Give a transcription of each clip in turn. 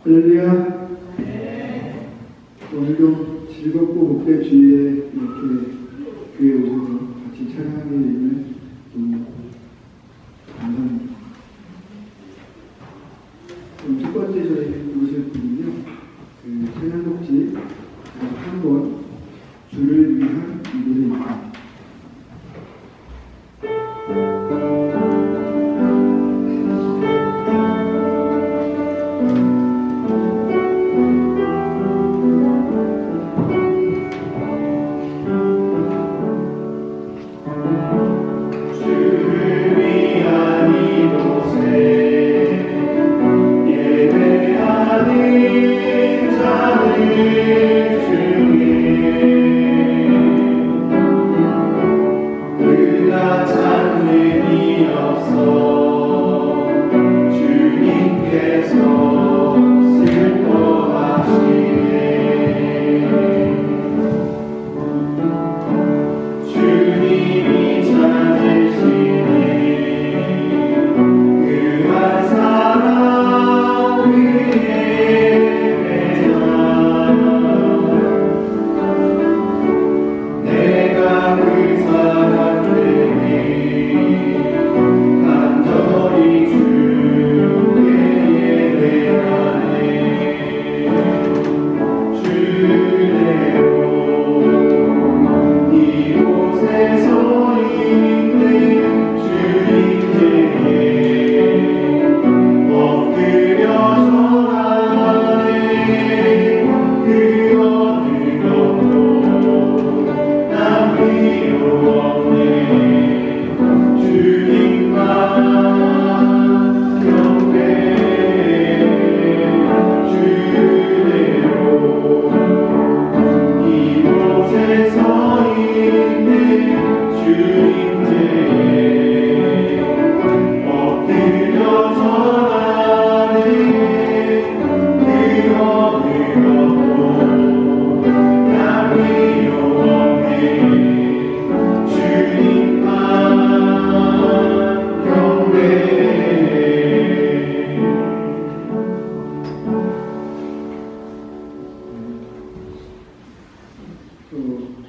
할렐루야. 오늘도 즐겁고 복된 주일에 이렇게 교회에 오셔서 같이 찬양하게 되면 너무 감사합니다. 그럼 첫 번째 저희 모실 분은요, 찬양곡집 한 번 주를 위한 이 노래입니다.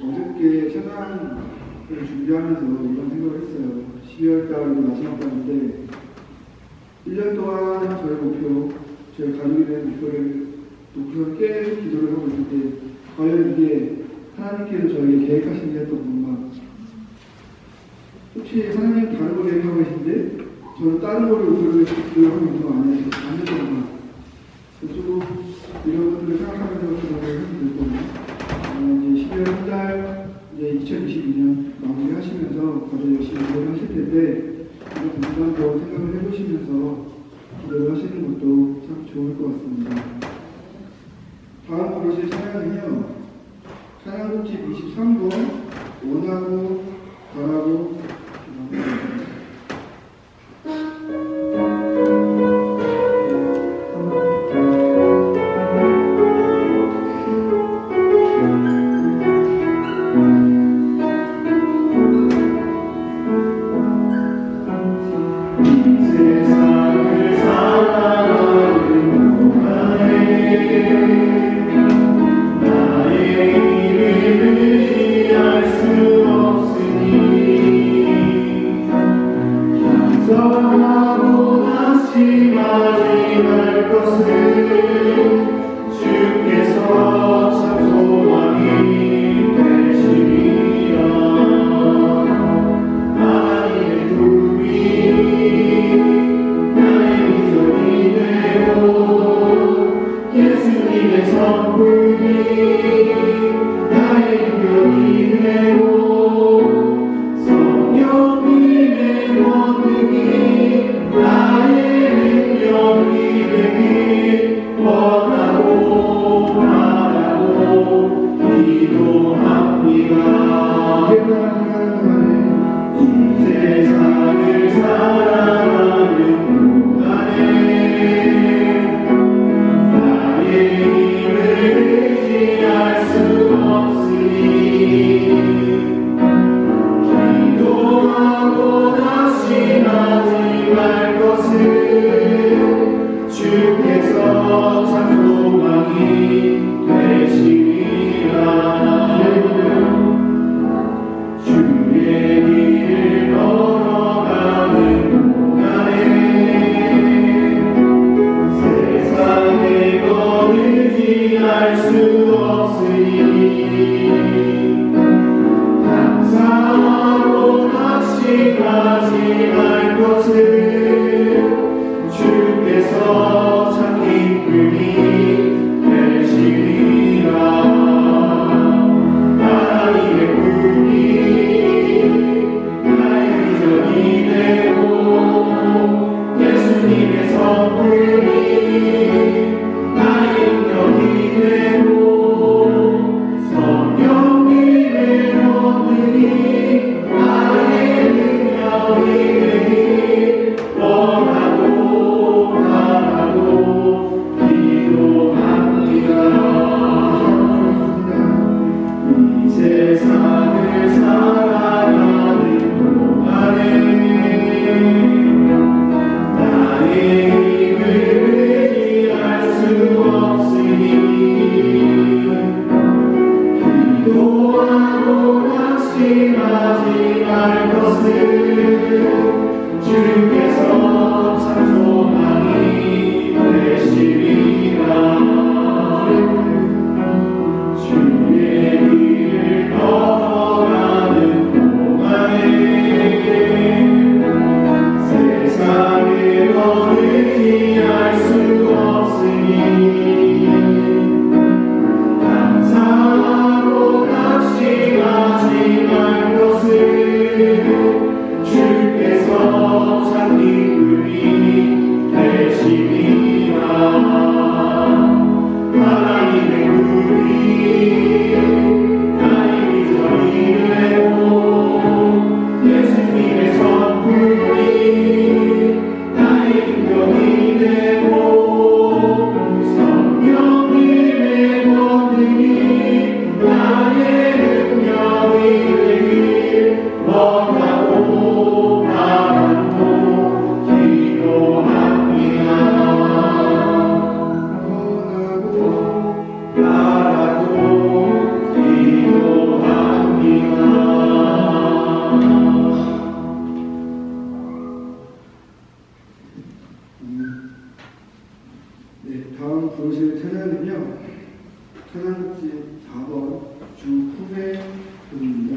어저께 찬양을 준비하면서 이런 생각을 했어요. 12월 달이 마지막 달인데 1년 동안 저의 목표, 저희 가족에 대한 목표를 깨 기도를 하고 있는데 과연 이게 하나님께서 저에게 계획하신 게 했던 건가? 혹시 하나님 다른 거 계획하고 계신데 저는 다른 거를 목표를 하고 있는 거 아니에요? 안 됐던 건가? 조금 이런 것들을 생각하면서 기도를 하게 됐거든요. 이제 12월 한 달, 이제 2022년 마무리 하시면서 다들 열심히 기도를 하실 텐데, 잠깐 더 생각을 해보시면서 기도를 하시는 것도 참 좋을 것 같습니다. 다음 부르실 찬양은요, 찬양곡집 23번, 원하고, 바라고, 주께서 낙심하지 말 것을 주께서 참 소망이 되시리라. 주의 길을 걸어가는 동안에 세상의 어른이 알 수 없으니 감사하고 낙심하지 말 것을 주께서 참 기쁨이 되시리라. 하나님의 꿈이 나의 비전이 되고 예수님의 선물이 나의 인격이 되고 성령님의 권능이 나의 능력이 되길 원하고 바라고 기도합니다. 바라고 기도합니다. 네, 다음 부르실 찬양은요, 찬양집 4번 주 후회 부릅니다.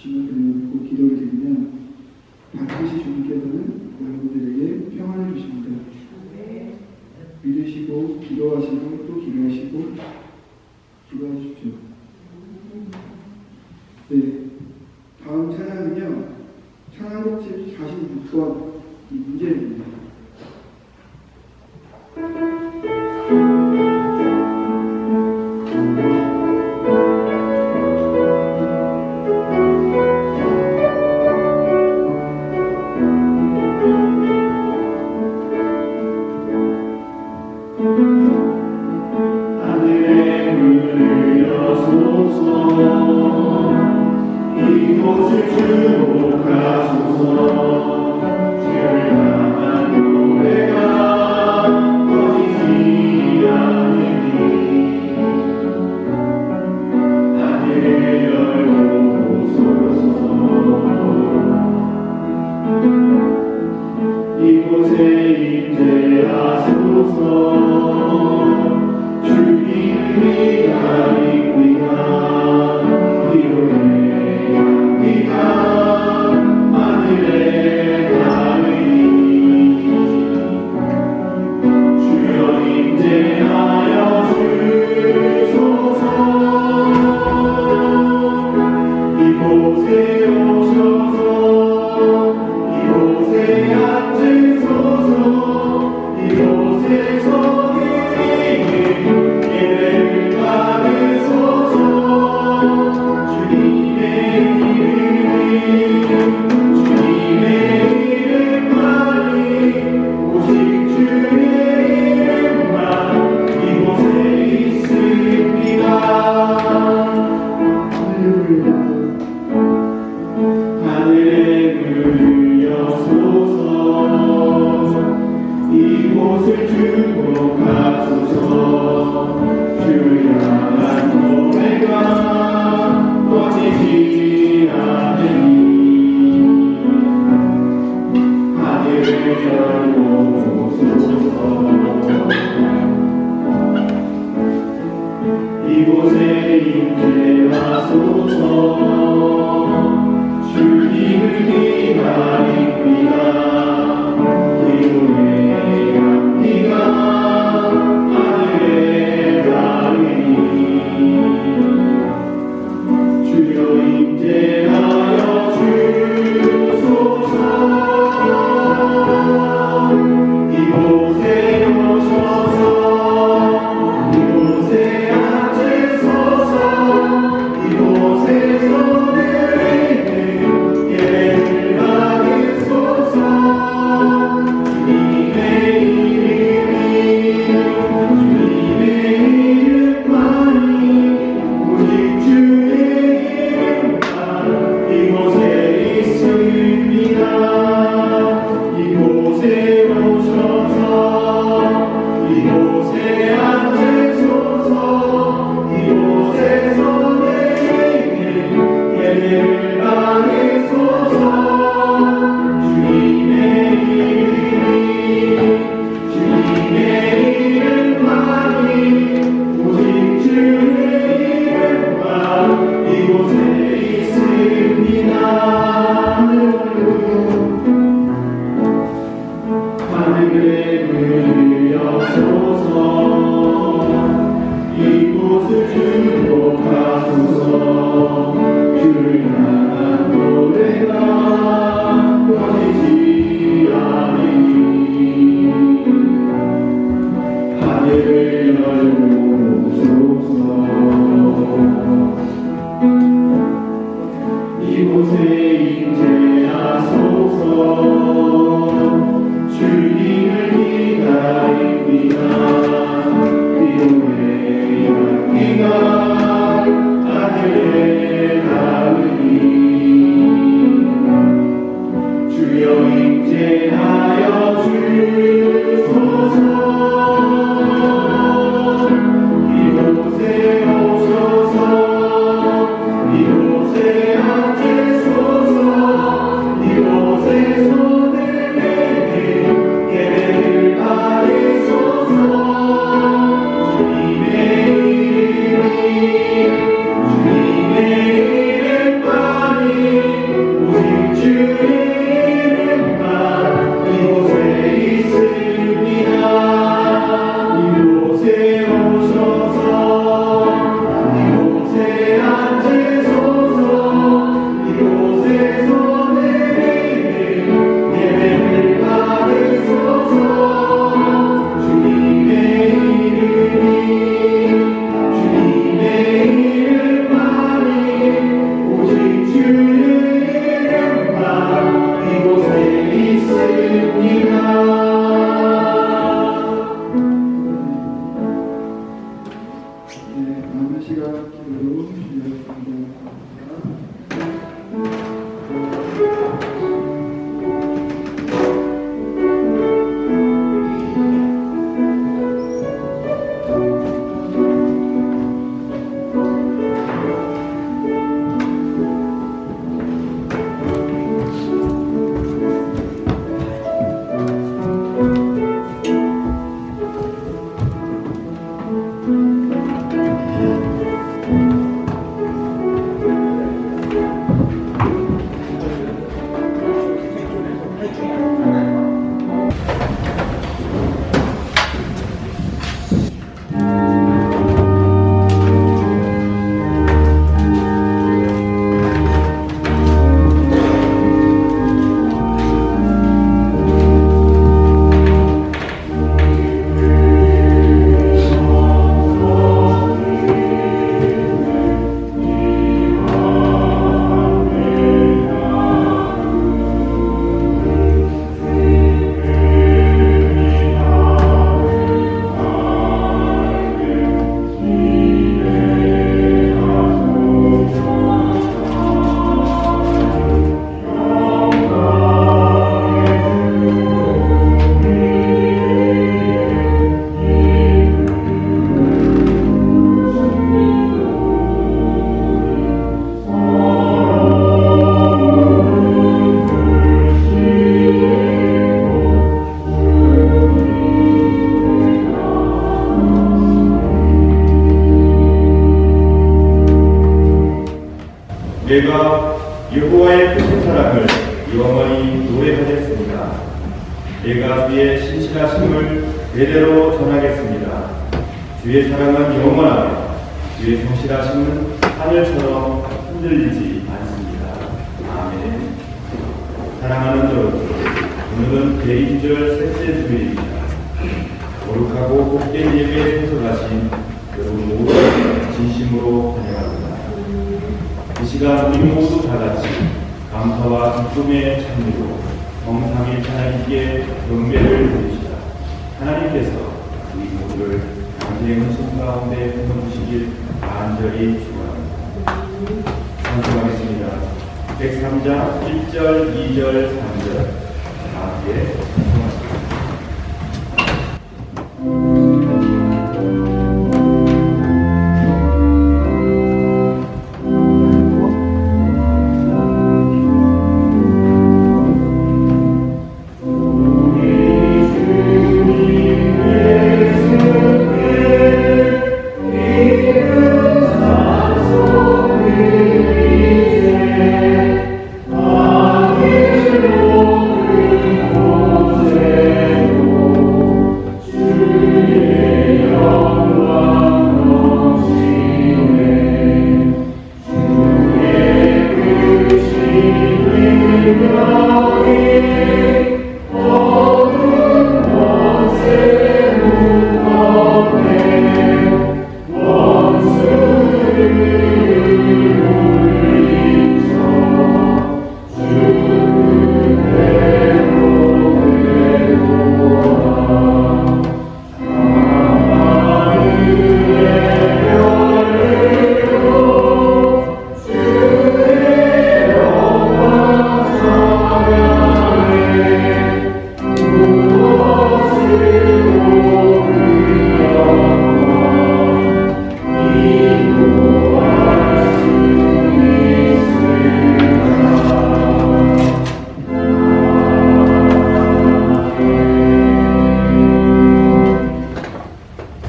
주님을 꼭 기도를 드리면 반드시 주님께서는 여러분들에게 평안을 주십니다. 믿으시고 기도하시고 또 기도하시고 기도하십시오. 네, 다음 찬양은요. 찬양곡집 46번 이 문제입니다. 하늘의 문을 여소서 이곳을 주목하소서 주를 향한 노래가 꺼지지 않으니 하늘을 열고 소서 이곳에 임재하소서 주님이 가리키나 기도의 향기가 하늘에 닿으니 주여 임재하여 주소서 이곳에 오셔서 이곳에 앉으소서 이곳에서 예배를 받으소서 주님의 이름만이 오직 주의 이름만 이곳에 있습니다. 하늘의 문을 여소서 이곳을 주목하소서 주를 향한 노래가 꺼지지 않으니 하늘을 열고 소서 이곳에 임재하소서 주님을 기다립니다. 기도의 향기가 하늘에 닿으니 주여 임재하여 주소서 이곳에 오셔서 이곳에 앉으소서 이곳에서 드리는 예배를 받으소서 주님의 이름만이 오직 주의 이름만 이곳에 있습니다. 이곳에 오셔서 이곳에 앉으소서 이곳에서 내리는 예배를 받으소서 주님의 이름만이 오직 주의 이름만 이곳에 있습니다. 하늘의 문을 여소서 이곳을 주목하소서 주를 향한 노래가 꺼지지 않으니 하늘을 열고 소서 이곳에 임재하소서 주님을 기다립니다. 기도의 향기가 하늘에 닿으니 주여 임재하여 주소서 이곳에 오셔서 이곳에 앉으소서 이곳에서 내게 예배를 받으소서 새 사랑을 영원히 노래하겠습니다. 내가 주의 신실하심을 대대로 전하겠습니다. 주의 사랑은 영원하며 주의 성실하심은 하늘처럼 흔들리지 않습니다. 아멘. 사랑하는 여러분, 오늘은 대인절 셋째 주일입니다. 거룩하고 복된 예배에 참석하신 여러분 모두 진심으로 환영합니다. 이 시간 우리 모두 다 같이 감사와 기쁨의 찬미로 정삼일 하나님께 경배를 드립시다. 하나님께서 우리 모두를 강제의 손 가운데 품어주시길 간절히 축원합니다. 찬송하겠습니다. 103장 1절, 2절, 3절 다 함께 찬송하십니다.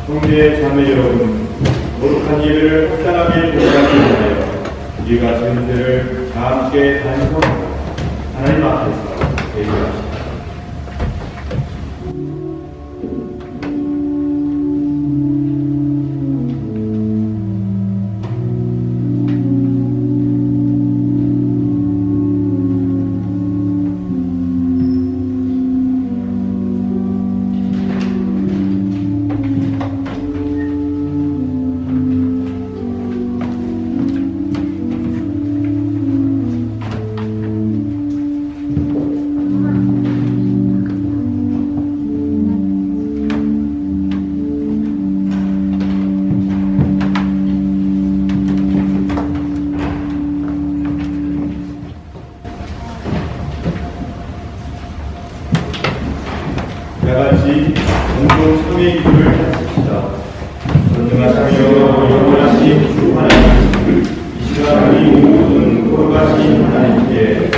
형제 자매 여러분, 거룩한 예배를 합당하게 드리기 위하여 우리가 전체를 다 함께 단성하고 하나님 앞에서 예배합시다. 다같이 공동 참회 기도를 하십시다. 전능하시며 영원하신 주 하나님, 이 시간 우리 모든 거룩하신 하나님께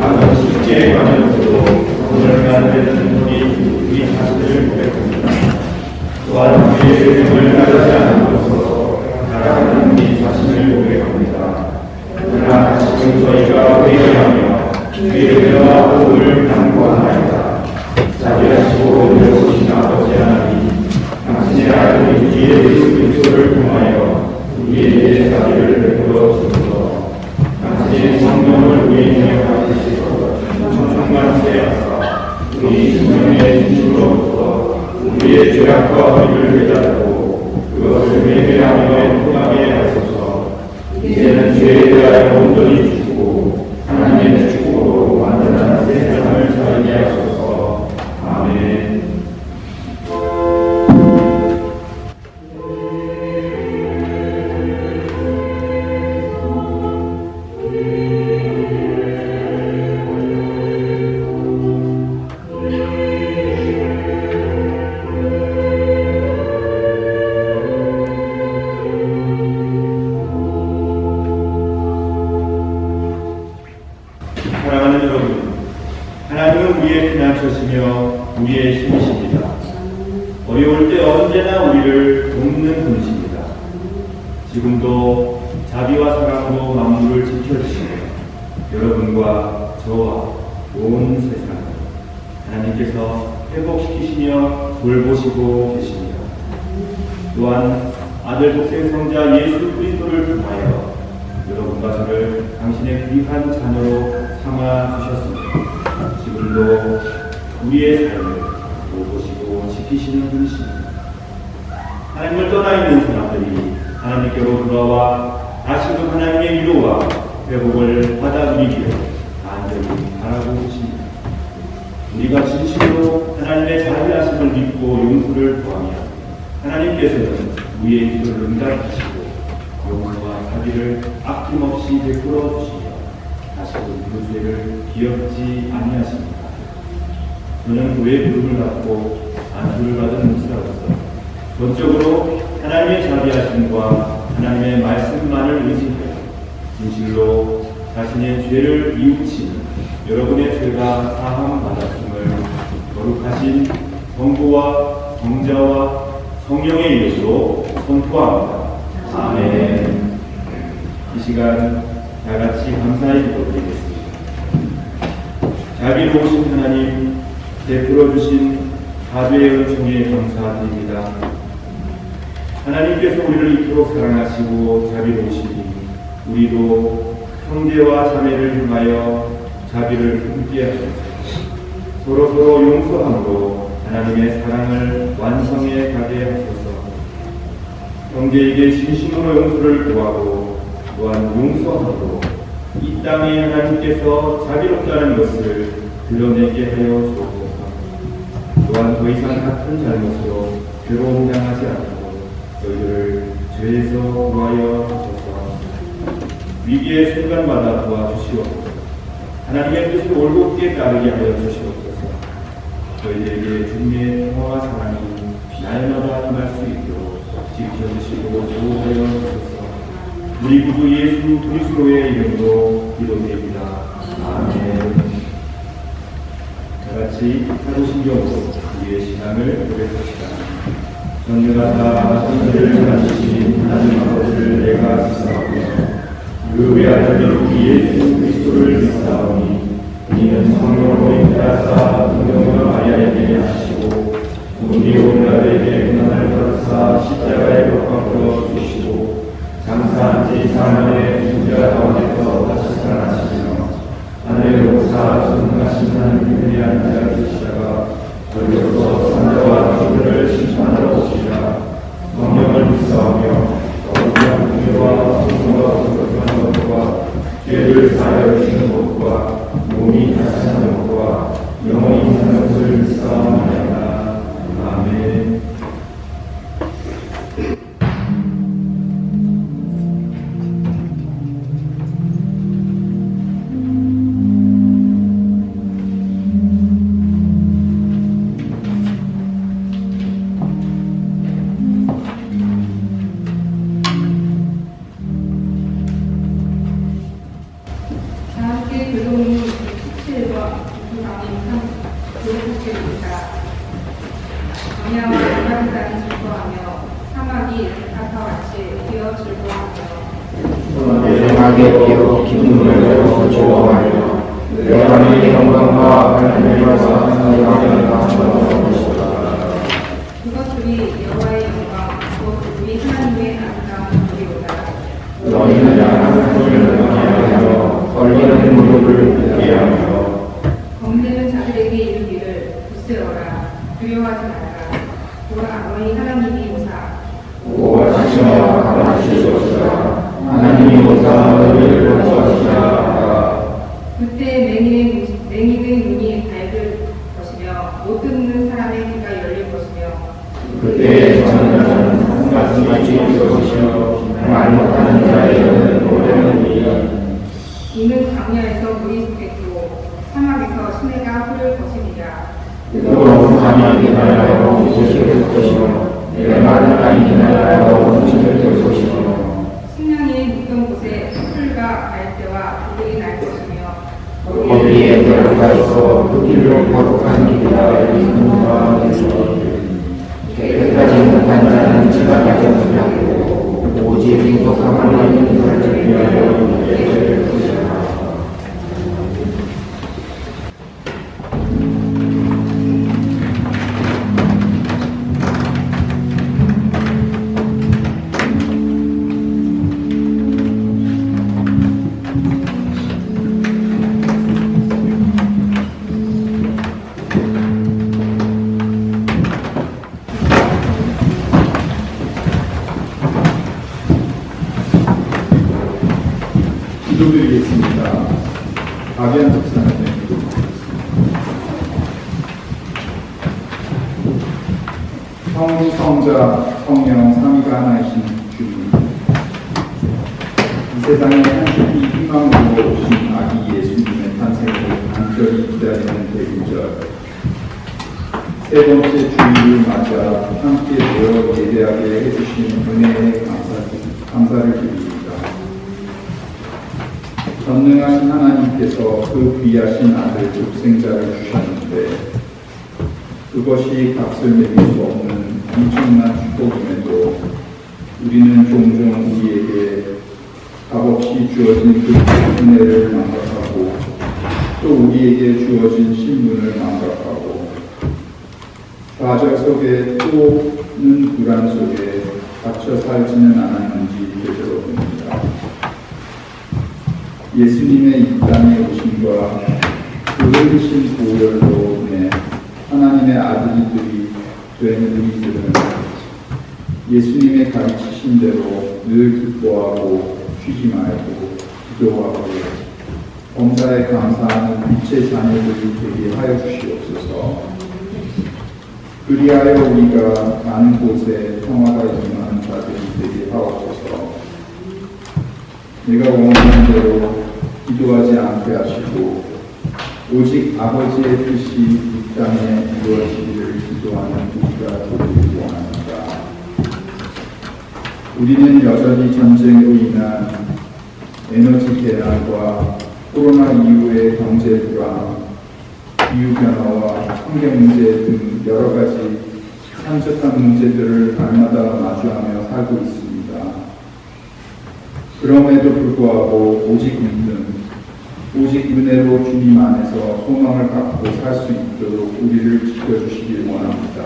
가장 쉽게 가면서도 오늘 만드는 우리 자신을 고백합니다. 또한 우리의 이름을 가르지 않으면서 나라는 우리 자신을 고백합니다. 그러나 지금 저희가 회개하며 주의 은혜와 복을 간구하나이다. 자비하시고 은혜로우신 아버지 하나님, 당신의 아들 우리의 예수 그리스도를 통하여 우리에게 자비를 베풀어 주소서. 당신의 성령을 우리에게 받으시고 천천만세 하사 우리 생명의 진심으로부터 우리의 죄악과 의를 깨닫고 그것을 회개하며 행하게 하소서. 이제는 죄에 대하여 온전히 죽고 하나님의 축복으로 완전한 새 삶을 살게 하소서. 아멘. 사랑하는 여러분, 하나님은 우리의 피난처시며 우리의 힘이십니다. 어려울 때 언제나 우리를 돕는 분이십니다. 지금도 자비와 사랑으로 만물을 지켜주시며 여러분과 저와 온 세상을 하나님께서 회복시키시며 돌보시고 계십니다. 또한 아들 독생 성자 예수 그리스도를 통하여 여러분과 저를 당신의 귀한 자녀로 삼아 주셨습니다. 지금도 우리의 삶을 돌보시고 지키시는 분이십니다. 하나님을 떠나 있는 사람들이 하나님께로 돌아와 다시금 하나님의 위로와 회복을 받아 누리기를 간절히 바라고 계십니다. 우리가 진심으로 하나님의 자비하심을 믿고 용서를 구하며 하나님께서는 우리의 기도를 응답하시고 용서와 자비를 아낌없이 베풀어 주시며 다시금 그 죄를 기억지 아니하십니다. 저는 교회 부름을 받고 안수를 받은 목사로서 전적으로 하나님의 자비하심과 하나님의 말씀만을 의지하여 진실로 자신의 죄를 이웃치는 여러분의 죄가 사함 받았음을 거룩하신 성부와 성자와 성령의 이름으로 선포합니다. 아멘. 이 시간 다 같이 감사의 기도드리겠습니다. 자비로우신 하나님, 베풀어 주신 자비의 은총에 감사드립니다. 하나님께서 우리를 이토록 사랑하시고 자비로우시니 우리도 형제와 자매를 향하여 자비를 함께 하소서. 서로서로 용서함으로 하나님의 사랑을 완성해 가게 하소서. 형제에게 진심으로 용서를 구하고 또한 용서함으로 이 땅에 하나님께서 자비롭다는 것을 드러내게 하여 주옵소서. 또한 더 이상 같은 잘못으로 괴로움 당하지 않고 저희들을 죄에서 구하여 주소서. 위기의 순간마다 도와주시옵소서. 하나님의 뜻을 올곧게 따르게 하여 주시옵소서. 저희들에게 주님의 평화와 사랑이 날마다 임할 수 있도록 지켜주시고 보호하여 주소서. 우리 구주 예수 그리스도의 이름으로 기도드립니다. 아멘. 다 같이 사도신경으로 우리의 신앙을 고백합시다. 전능하사 천지를 만드신 하나님 아버지를 내가 믿사오며 그 외아들 우리 예수 그리스도를 믿사오니 이는 성령으로 인하사 동정과 마리아에게 하시고 우리 온갖에게 고난을 받으사 십자가에 못 박혀 주시고 장사한 지 4년에 죽자 가운데서 다시 살아나시며 하늘에 오사 전능하신 하나님의 앉아 계시다가 저리로서 산자와 저들을 심판하러 오시리라. 성령을 믿사오며 거룩한 공의와 성령과 거룩한 것과 죄를 사하여 주시는 것과 몸이 다시 사는 것과 영원히 사는 것을 믿사옵나이다. 아멘. 함께 교동이 17번 부상인 교육국제입니다. 광야와 열악한 땅이 즐거워하며 사막이 백합과 같이 뛰어 즐거워하며 대등하게 뛰어 기쁨을 내어 즐거워하며 내 하나님의 영광과 하나님의 말씀을 영광과 전하옵시다. 그것들이 여호와의 영광 곧 우리 하나님의 아름다운 우리로다. 너희는 하나님을 영광하여 걸리는 무릎을 꿇게 하며 검되는 자들에게 이르기를 굳세어라 두려워하지 말라. 보라 너희 하나님이 오사 보호하시며 감하시옵소서. 하나님이 오사 너희를 구하시리라. 그때 맹인의 눈이 밝을 것이며 못 듣는 사람의 귀가 열릴 것이며 그때 저는 말씀이 주실 것이며 말 못하는 자의 눈은 노래하리라. 이는 광야에서 물이 솟겠고 사막에서 시내가 흐를 것이니라. 뜨거운 밤이 기다려 무엇을 될 것이며 내 마른 땅이 기다려 무엇을 될 것이며 식량이 묻던 곳에 풀과 갈대와 돌이 날 것이며 거기에 들어가 있어 그 길로 거룩한 길이라 이른바 깨끗하지 못한 자는 지각하지 못하고 오직 인속함을 입는 자를 위하여 예배될 것이라. 박연 집사님의 기도입니다. 성자, 성령, 삼위가 하나이신 주님, 이 세상에 한심히 희망으로 오신 아기 예수님의 탄생을 간절히 기다리는 대구절, 세 번째 주일을 맞아 함께 모여 예배하게 해주신 은혜에 감사를 드립니다. 전능하신 하나님께서 그 귀하신 아들 독생자를 주셨는데 그것이 값을 매길 수 없는 엄청난 축복임에도 우리는 종종 우리에게 값없이 주어진 그 은혜를 망각하고 또 우리에게 주어진 신분을 망각하고 좌절 속에 또는 불안 속에 갇혀 살지는 않았는지 되돌아봅니다. 예수님의 이 땅에 오심과 그 흘리신 보혈로 인해 하나님의 아들들이 된 우리들은 예수님의 가르치신 대로 늘 기뻐하고 쉬지 말고 기도하고 범사에 감사하는 빛의 자녀들이 되게 하여 주시옵소서. 그리하여 우리가 많은 곳에 평화가 임하는 자들이 되게 하옵소서. 내가 원하는 대로 기도하지 않게 하시고 오직 아버지의 뜻이 이 땅에 이루어지기를 기도하는 우리가 되기를 원합니다. 우리는 여전히 전쟁으로 인한 에너지 대란과 코로나 이후의 경제 불안, 기후변화와 환경문제 등 여러 가지 산적한 문제들을 날마다 마주하며 살고 있습니다. 그럼에도 불구하고 오직 은혜로 주님 안에서 소망을 갖고 살 수 있도록 우리를 지켜주시길 원합니다.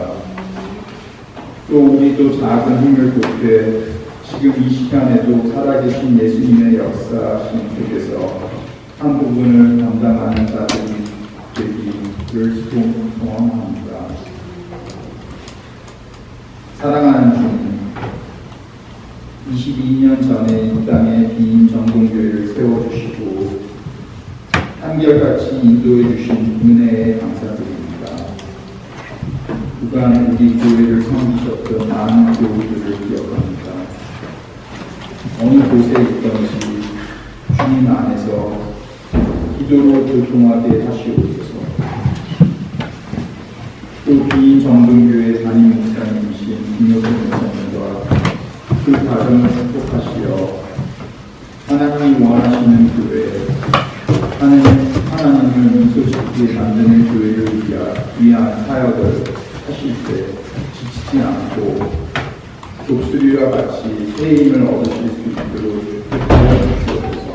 또 우리도 작은 힘을 보태 지금 이 시간에도 살아계신 예수님의 역사심 속에서 한 부분을 담당하는 자들이 되기를 소원합니다. 사랑하는 주님, 22년 전에 이 땅에 비인 전공교회를 세워주시고 한결같이 인도해 주신 은혜에 감사드립니다. 그간 우리 교회를 섬기셨던 많은 교우들을 기억합니다. 어느 곳에 있던지 주님 안에서 기도로 교통하게 하시옵소서. 또 비인 정동교회 담임 목사님이신 김효선 목사님과 그 가정을 축복하시어 하나님이 원하시는 교회, 하나님을 미소짓게 만드는 교회를 위한 사역을 하실 때 지치지 않고 독수리와 같이 새 힘을 얻으실 수 있도록 도와주시옵소서.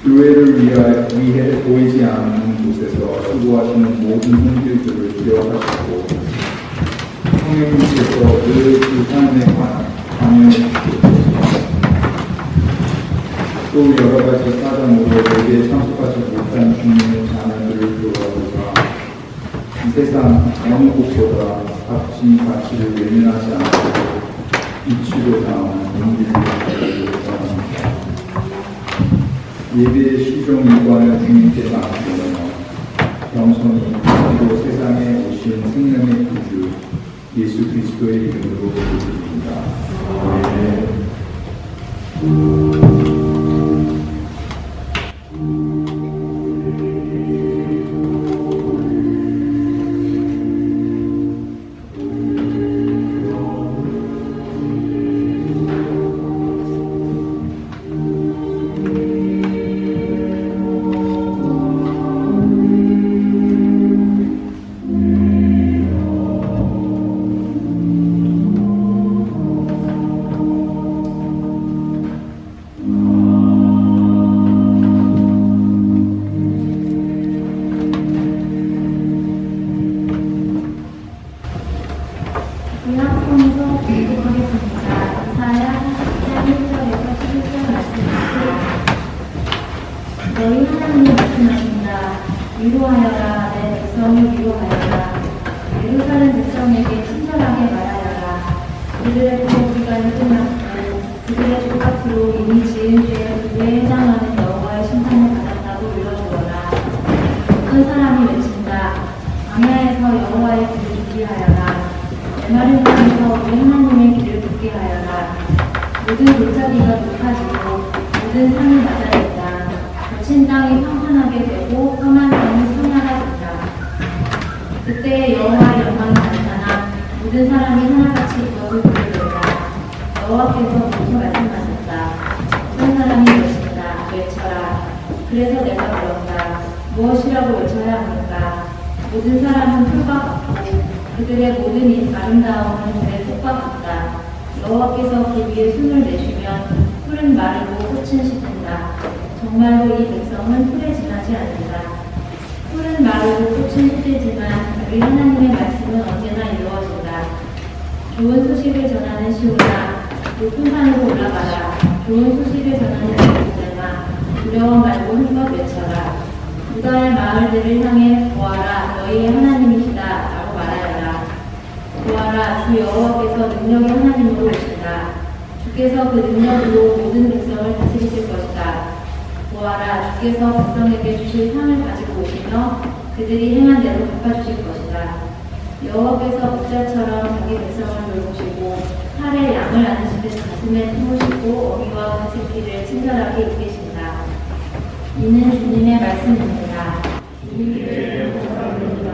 교회를 위해 보이지 않는 곳에서 수고하시는 모든 성도들을 기억하시고 성령님께서 늘 그 삶에 관여해 주시옵소서. 또 여러 가지 사정으로 예배에 참석하지 못한 주님의 자녀들을 돌아보사 이 세상 어느 곳보다 값진 가치를 외면하지 않고 이치로 나오는 용기를 가지고 원합니다. 예배의 시종 일과는 주님께 맡기며 겸손히 그리고 세상에 오신 생명의 구주 예수 그리스도의 이름으로 기도드립니다. 아멘. 너희 하나님이 말씀하신다. 위로하여라. 내 백성을 위로하여라. 예루살렘 백성에게 친절하게 말하여라. 그들의 부모기간을 끝났고 그들의 조각으로 이미 지은 죄에 해당하는 여호와의 심판 광야에서 여호와의 길을 듣게 하여라. 메마른 땅에서 우리 하나님의 길을 듣게 하여라. 모든 골짜기가 높아지고 모든 산이 낮아진다. 거친 땅이 평탄하게 되고 험한 땅이 평야가 된다. 그때 여호와의 영광이 나타나 모든 사람이 하나같이 무엇을 보게 된다. 여호와께서 무엇을 말씀하셨다. 어떤 사람이 것인가 외쳐라. 그래서 내가 물었다. 무엇이라고 외쳐야 합니까? 모든 사람은 풀과 같고 그들의 모든 아름다움은 내 흙과 같다. 여호와께서 그 위에 숨을 내쉬면 풀은 마르고 꽃은 시든다. 정말로 이 백성은 풀에 지나지 않는다. 풀은 마르고 꽃은 시들지만 우리 하나님의 말씀은 언제나 이루어진다. 좋은 소식을 전하는 시온아, 높은 산으로 올라가라. 좋은 소식을 전하는 예루살렘아, 두려워 말고 힘껏 외쳐라. 유다의 마을들을 향해 보아라, 너희의 하나님이시다 라고 말하여라. 보아라, 주 여호와께서 능력의 하나님으로 오신다. 주께서 그 능력으로 모든 백성을 다스리실 것이다. 보아라, 주께서 백성에게 주실 상을 가지고 오시며 그들이 행한 대로 갚아주실 것이다. 여호와께서 목자처럼 자기 백성을 돌보시고 팔에 양을 안으시듯 가슴에 품으시고 어미와 그 새끼를 친절하게 이기신다. 이는 주님의 말씀입니다. 주님께 감사합니다.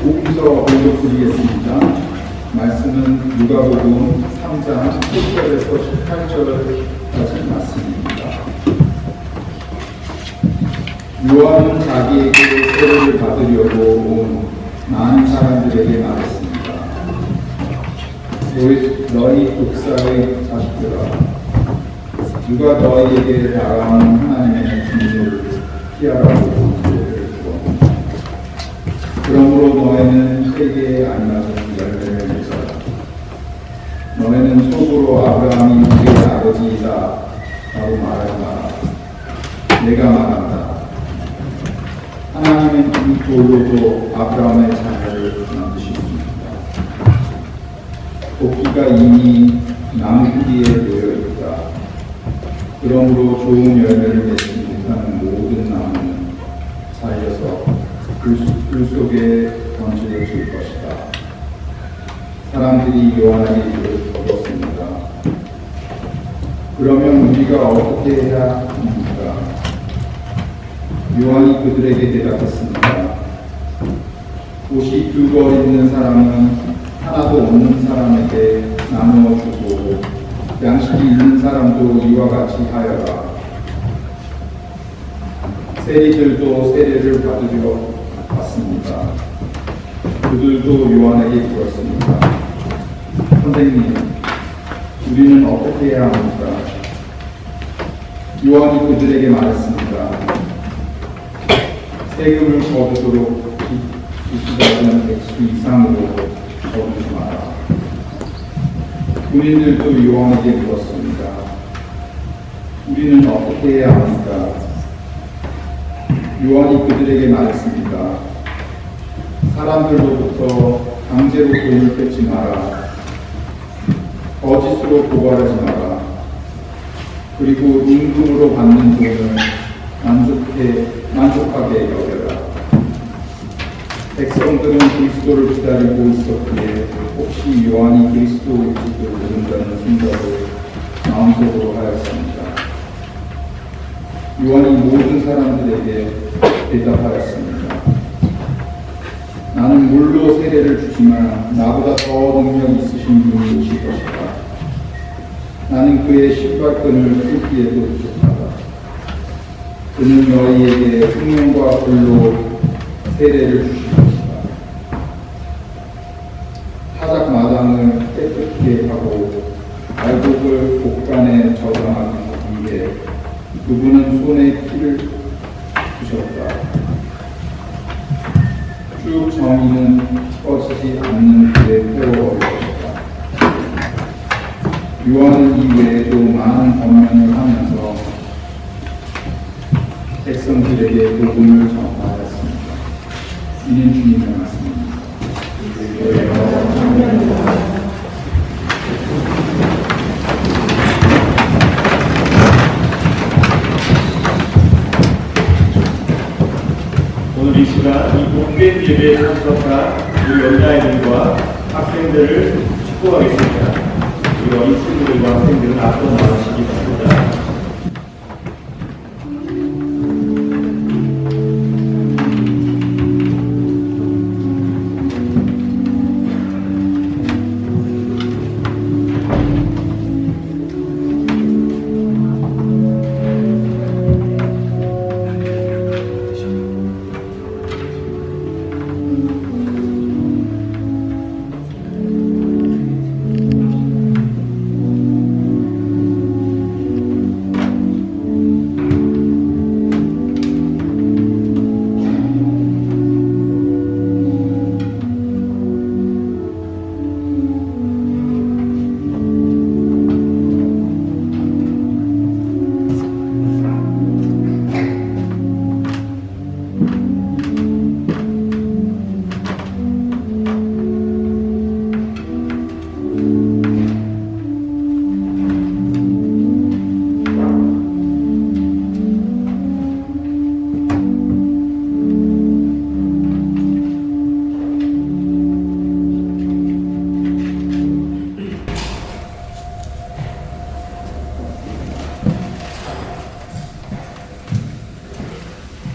오기서 봉독드리겠습니다. 말씀은 누가복음 3장 7절에서 18절까지 말씀입니다. 요한은 자기에게 세례를 받으려고 온 많은 사람들에게 말했습니다. 너희 독사의 자식들아, 누가 너희에게 다가오는 하나님의 진리를 피하라고 그러는가? 그러므로 너희는 세계에 앉아서 열매를 맺어라. 너희는 속으로 아브라함이 우리의 아버지이다 라고 말하지 마라. 내가 말한다. 하나님은 이 돌로도 아브라함의 자녀를 만드십니다. 도끼가 이미 나무 뿌리에 놓여 있다. 그러므로 좋은 열매를 맺지 못하는 모든 나무는 잘려서 글 속에 던져질 것이다. 사람들이 요한에게 물었습니다. 그러면 우리가 어떻게 해야 합니까? 요한이 그들에게 대답했습니다. 옷이 두 벌 있는 사람은 하나도 없는 사람에게 나누어 주고 양식이 있는 사람도 이와 같이 하여라. 세리들도 세례를 받으려 왔습니다. 그들도 요한에게 물었습니다. 선생님, 우리는 어떻게 해야 합니까? 요한이 그들에게 말했습니다. 세금을 거두도록 기수받은 백수 이상으로 거두지 마라. 군인들도 요한에게 물었습니다. 우리는 어떻게 해야 합니까? 요한이 그들에게 말했습니다. 사람들로부터 강제로 돈을 뺏지 마라. 거짓으로 고발하지 마라. 그리고 임금으로 받는 돈을 만족하게 여겨라. 백성들은 그리스도를 기다리고 있었기에 혹시 요한이 그리스도일지도 모른다는 생각을 마음속으로 하였습니다. 요한이 모든 사람들에게 대답하였습니다. 나는 물로 세례를 주지만 나보다 더 능력 있으신 분이 오실 것이다. 나는 그의 신발끈을 뜯기에도 부족하다. 그는 너희에게 성령과 불로 세례를 주실 것이다. 타작 마당을 깨끗게 하고 알곡을 곡간에 저장하기 위해 그분은 손에 피를 주셨다. 쭉 정의는 꺼지지 않는 불에 태워 버렸다. 요한은 이 외에도 많은 권면을 하면서 백성들에게 복음을 전파하였습니다. 이는 주님의 말씀입니다. 오늘 이 시간 이 복된 예배에 참석한 우리 어린아이들과 학생들을 축복하겠습니다. 우리 어린 친구들과 학생들은 앞으로 나오시기 바랍니다.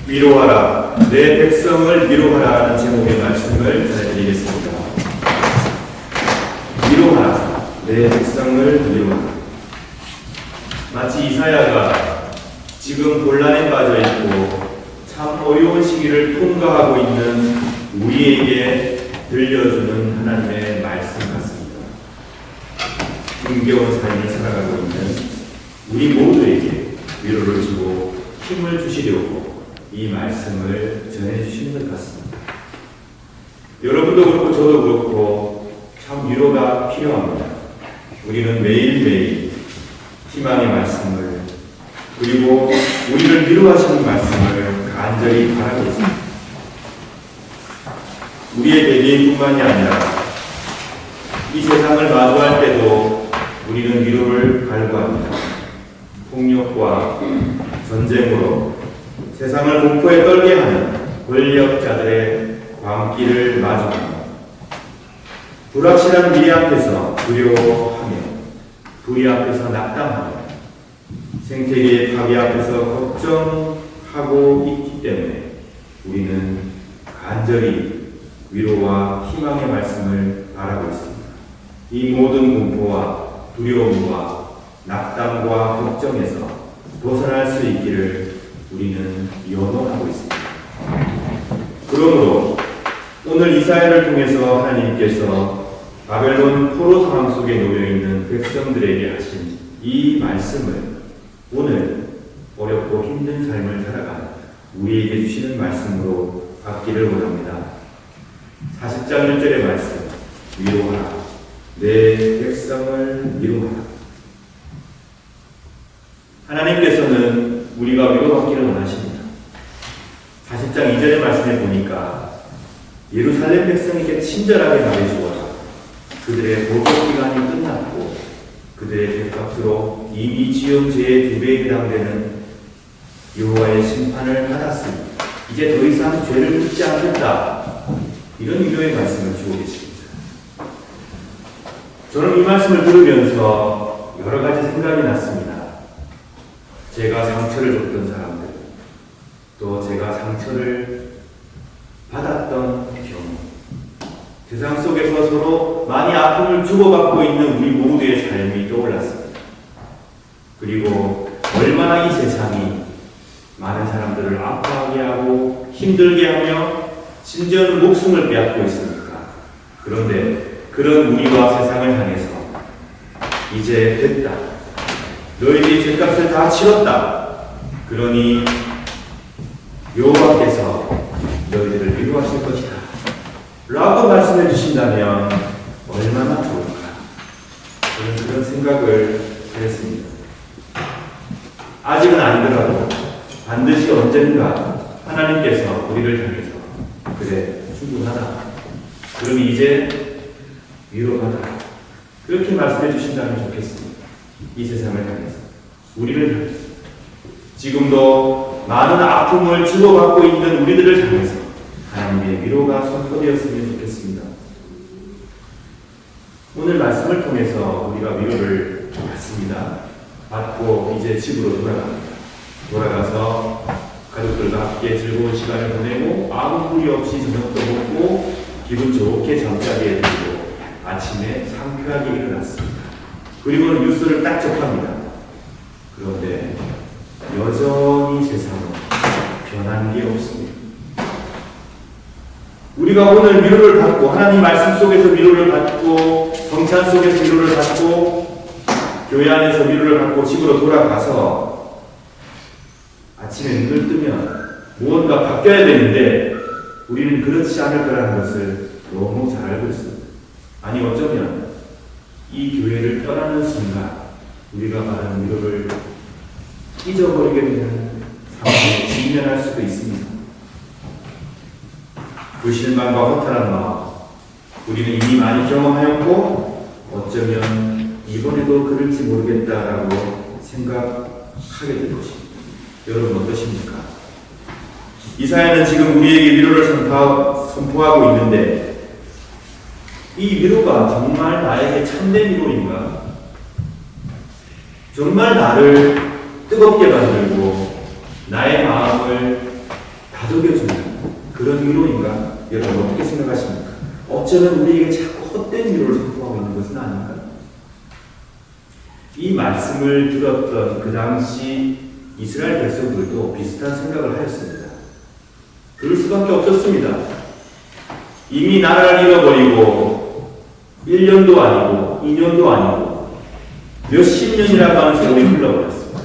위로하라, 내 백성을 위로하라는 제목의 말씀을 전해드리겠습니다. 위로하라, 내 백성을 위로하라. 마치 이사야가 지금 곤란에 빠져있고 참 어려운 시기를 통과하고 있는 우리에게 들려주는 하나님의 말씀 같습니다. 힘겨운 삶을 살아가고 있는 우리 모두에게 위로를 주고 힘을 주시려고 이 말씀을 전해주시는 것 같습니다. 여러분도 그렇고 저도 그렇고 참 위로가 필요합니다. 우리는 매일매일 희망의 말씀을 그리고 우리를 위로하시는 말씀을 간절히 바라고 있습니다. 우리의 개개인뿐만이 아니라 이 세상을 마주할 때도 우리는 위로를 갈구합니다. 폭력과 전쟁으로 세상을 공포에 떨게 하는 권력자들의 광기를 마주합니다. 불확실한 미래 앞에서 두려워하며 불의 앞에서 낙담하며 생태계의 파괴 앞에서 걱정하고 있기 때문에 우리는 간절히 위로와 희망의 말씀을 바라고 있습니다. 이 모든 공포와 두려움과 낙담과 걱정에서 벗어날 수 있기를 우리는 연원하고 있습니다. 그러므로 오늘 이사야를 통해서 하나님께서 바벨론 포로 상황 속에 놓여있는 백성들에게 하신 이 말씀을 오늘 어렵고 힘든 삶을 살아가는 우리에게 주시는 말씀으로 받기를 원합니다. 40장 1절의 말씀, 위로하라. 내 백성을 위로하라. 하나님께서는 우리가 위로받기를 원하십니다. 40장 2절의 말씀에 보니까 예루살렘 백성에게 친절하게 말해주어라. 그들의 보복 기간이 끝났고 그들의 죄값으로 이미 지은 죄의 2배에 해당되는 여호와의 심판을 받았으니 이제 더 이상 죄를 묻지 않겠다. 이런 위로의 말씀을 주고 계십니다. 저는 이 말씀을 들으면서 여러 가지 생각이 났습니다. 제가 상처를 줬던 사람들, 또 제가 상처를 받았던 경우, 세상 속에서 서로 많이 아픔을 주고받고 있는 우리 모두의 삶이 떠올랐습니다. 그리고 얼마나 이 세상이 많은 사람들을 아파하게 하고 힘들게 하며 심지어는 목숨을 빼앗고 있습니까? 그런데 그런 우리와 세상을 향해서 이제 됐다. 너희들이 죄값을 다 치렀다. 그러니 여호와께서 너희들을 위로하실 것이다. 라고 말씀해 주신다면 얼마나 좋을까. 저는 그런 생각을 했습니다. 아직은 아니더라도 반드시 언젠가 하나님께서 우리를 향해서 그래 충분하다. 그럼 이제 위로하다. 그렇게 말씀해 주신다면 좋겠습니다. 이 세상을 향해서, 우리를 향해서, 지금도 많은 아픔을 주고받고 있는 우리들을 향해서 하나님의 위로가 선포되었으면 좋겠습니다. 오늘 말씀을 통해서 우리가 위로를 받습니다. 받고 이제 집으로 돌아갑니다. 돌아가서 가족들과 함께 즐거운 시간을 보내고 아무 무리 없이 저녁도 먹고 기분 좋게 잠자리에 들고 아침에 상쾌하게 일어났습니다. 그리고는 뉴스를 딱 접합니다. 그런데 여전히 세상은 변한 게 없습니다. 우리가 오늘 위로를 받고 하나님 말씀 속에서 위로를 받고 성찬 속에서 위로를 받고 교회 안에서 위로를 받고 집으로 돌아가서 아침에 눈을 뜨면 무언가 바뀌어야 되는데 우리는 그렇지 않을 거라는 것을 너무 잘 알고 있습니다. 아니 어쩌면 이 교회를 떠나는 순간 우리가 말하는 위로를 잊어버리게 되는 상황에 직면할 수도 있습니다. 그 실망과 허탈한 마음 우리는 이미 많이 경험하였고 어쩌면 이번에도 그럴지 모르겠다라고 생각하게 될 것입니다. 여러분 어떠십니까? 이사야는 지금 우리에게 위로를 선포하고 있는데 이 위로가 정말 나에게 참된 위로인가? 정말 나를 뜨겁게 만들고 나의 마음을 다독여주는 그런 위로인가? 여러분 어떻게 생각하십니까? 어쩌면 우리에게 자꾸 헛된 위로를 선포하고 있는 것은 아닌가요? 이 말씀을 들었던 그 당시 이스라엘 백성들도 비슷한 생각을 하였습니다. 그럴 수밖에 없었습니다. 이미 나라를 잃어버리고 1년도 아니고 2년도 아니고 몇십 년이라고 하는 세월이 흘러버렸습니다.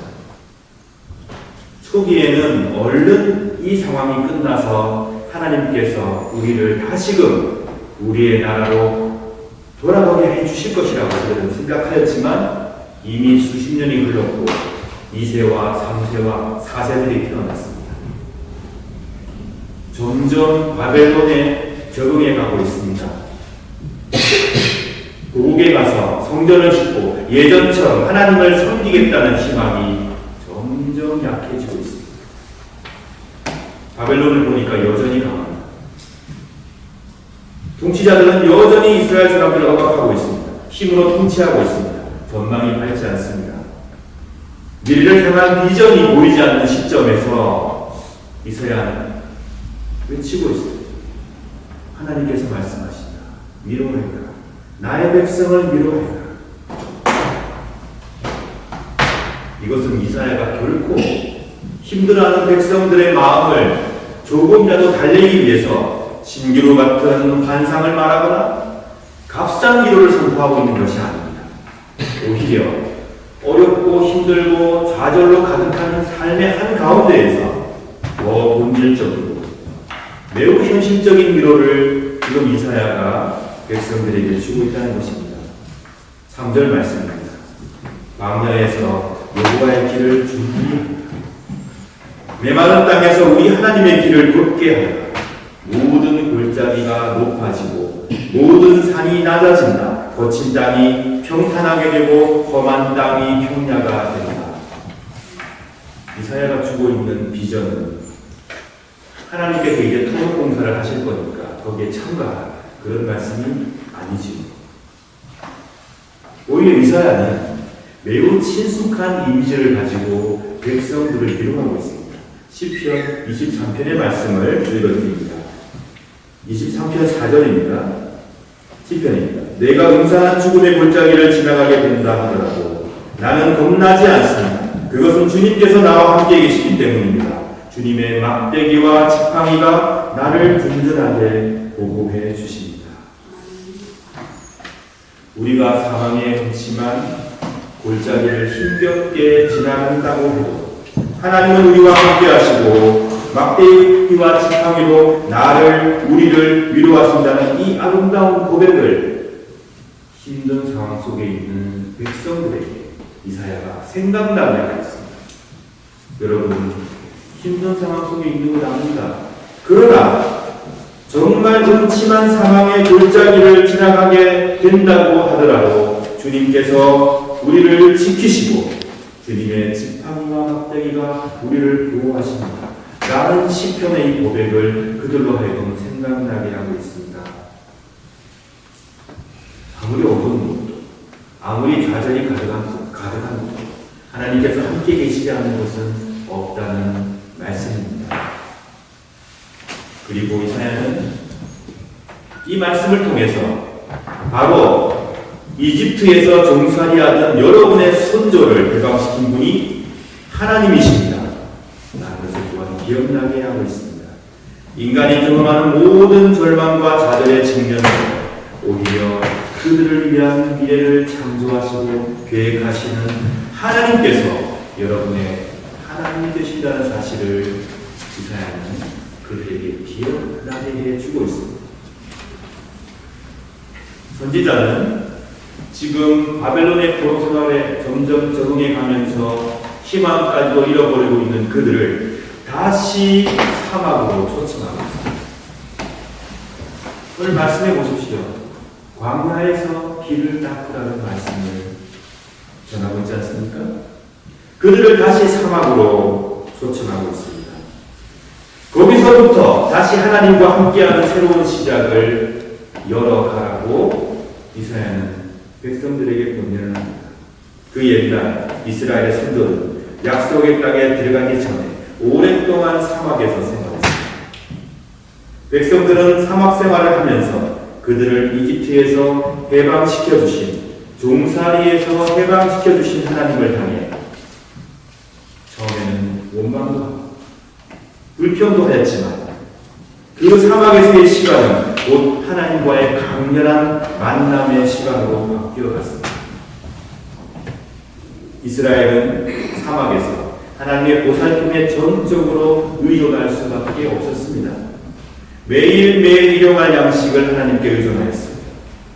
초기에는 얼른 이 상황이 끝나서 하나님께서 우리를 다시금 우리의 나라로 돌아가게 해주실 것이라고 저는 생각하였지만 이미 수십 년이 흘렀고 2세와 3세와 4세들이 태어났습니다. 점점 바벨론에 적응해 가고 있습니다. 고국에 가서 성전을 짓고 예전처럼 하나님을 섬기겠다는 희망이 점점 약해지고 있습니다. 바벨론을 보니까 여전히 강합니다. 통치자들은 여전히 이스라엘 사람들을 억압하고 있습니다. 힘으로 통치하고 있습니다. 전망이 밝지 않습니다. 미래를 향한 비전이 보이지 않는 시점에서 이사야는 외치고 있습니다. 하나님께서 말씀하신다. 위로하라. 나의 백성을 위로하라. 이것은 이사야가 결코 힘들어하는 백성들의 마음을 조금이라도 달래기 위해서 신기루 같은 환상을 말하거나 값싼 위로를 선포하고 있는 것이 아닙니다. 오히려 어렵고 힘들고 좌절로 가득한 삶의 한가운데에서 더 본질적으로 매우 현실적인 위로를 지금 이사야가 백성들에게 주고 있다는 것입니다. 3절 말씀입니다. 광야에서 여호와의 길을 준비하라. 메마른 땅에서 우리 하나님의 길을 걷게 하라. 모든 골짜기가 높아지고 모든 산이 낮아진다. 거친 땅이 평탄하게 되고 험한 땅이 평야가 된다. 이사야가 주고 있는 비전은 하나님께서 이제 토목 공사를 하실 거니까 거기에 참가하라. 그런 말씀이 아니지요. 오히려 이사야는 매우 친숙한 이미지를 가지고 백성들을 위로하고 있습니다. 시편 23편의 말씀을 읽어드립니다. 23편 4절입니다. 시편입니다. 내가 음산한 죽음의 골짜기를 지나가게 된다 하더라도 나는 겁나지 않습니다. 그것은 주님께서 나와 함께 계시기 때문입니다. 주님의 막대기와 지팡이가 나를 든든하게 보호해 주십니다. 우리가 사망에 그치만 골짜기를 힘겹게 지나간다고 해도 하나님은 우리와 함께 하시고 막대기와 지팡이로 우리를 위로하신다는 이 아름다운 고백을 힘든 상황 속에 있는 백성들에게 이사야가 생각나게 하였습니다. 여러분, 힘든 상황 속에 있는 것 아닙니다. 그러나 정말 음침한 상황의 골짜기를 지나가게 된다고 하더라도 주님께서 우리를 지키시고 주님의 지팡이와 막대기가 우리를 보호하십니다. 라는 시편의 이 고백을 그들로 하여금 생각나게 하고 있습니다. 아무리 어두운 곳도, 아무리 좌절이 가득한 곳도 하나님께서 함께 계시지 않는 곳은 없다는 말씀입니다. 그리고 이사야는 이 말씀을 통해서 바로 이집트에서 종살이하던 여러분의 선조를 해방시킨 분이 하나님이십니다. 라는 것을 또한 기억나게 하고 있습니다. 인간이 경험하는 모든 절망과 좌절의 측면은 오히려 그들을 위한 미래를 창조하시고 계획하시는 하나님께서 여러분의 하나님이 되신다는 사실을 이사야는 그들에게 기억나게 해주고 있습니다. 선지자는 지금 바벨론의 포로 생활에 점점 적응해 가면서 희망까지도 잃어버리고 있는 그들을 다시 사막으로 초청하고 있습니다. 오늘 말씀해 보십시오. 광야에서 길을 닦으라는 말씀을 전하고 있지 않습니까? 그들을 다시 사막으로 초청하고 있습니다. 거기서부터 다시 하나님과 함께하는 새로운 시작을 열어가라고 이사야는 백성들에게 권면을 합니다. 그 옛날 이스라엘의 선조는 약속의 땅에 들어가기 전에 오랫동안 사막에서 생활했습니다. 백성들은 사막 생활을 하면서 그들을 이집트에서 해방시켜주신, 종살이에서 해방시켜주신 하나님을 향해 처음에는 원망도 하고 불평도 했지만 그 사막에서의 시간은 곧 하나님과의 강렬한 만남의 시간으로 바뀌어갔습니다. 이스라엘은 사막에서 하나님의 보살핌에 전적으로 의존할 수밖에 없었습니다. 매일매일 일용할 양식을 하나님께 의존하였습니다.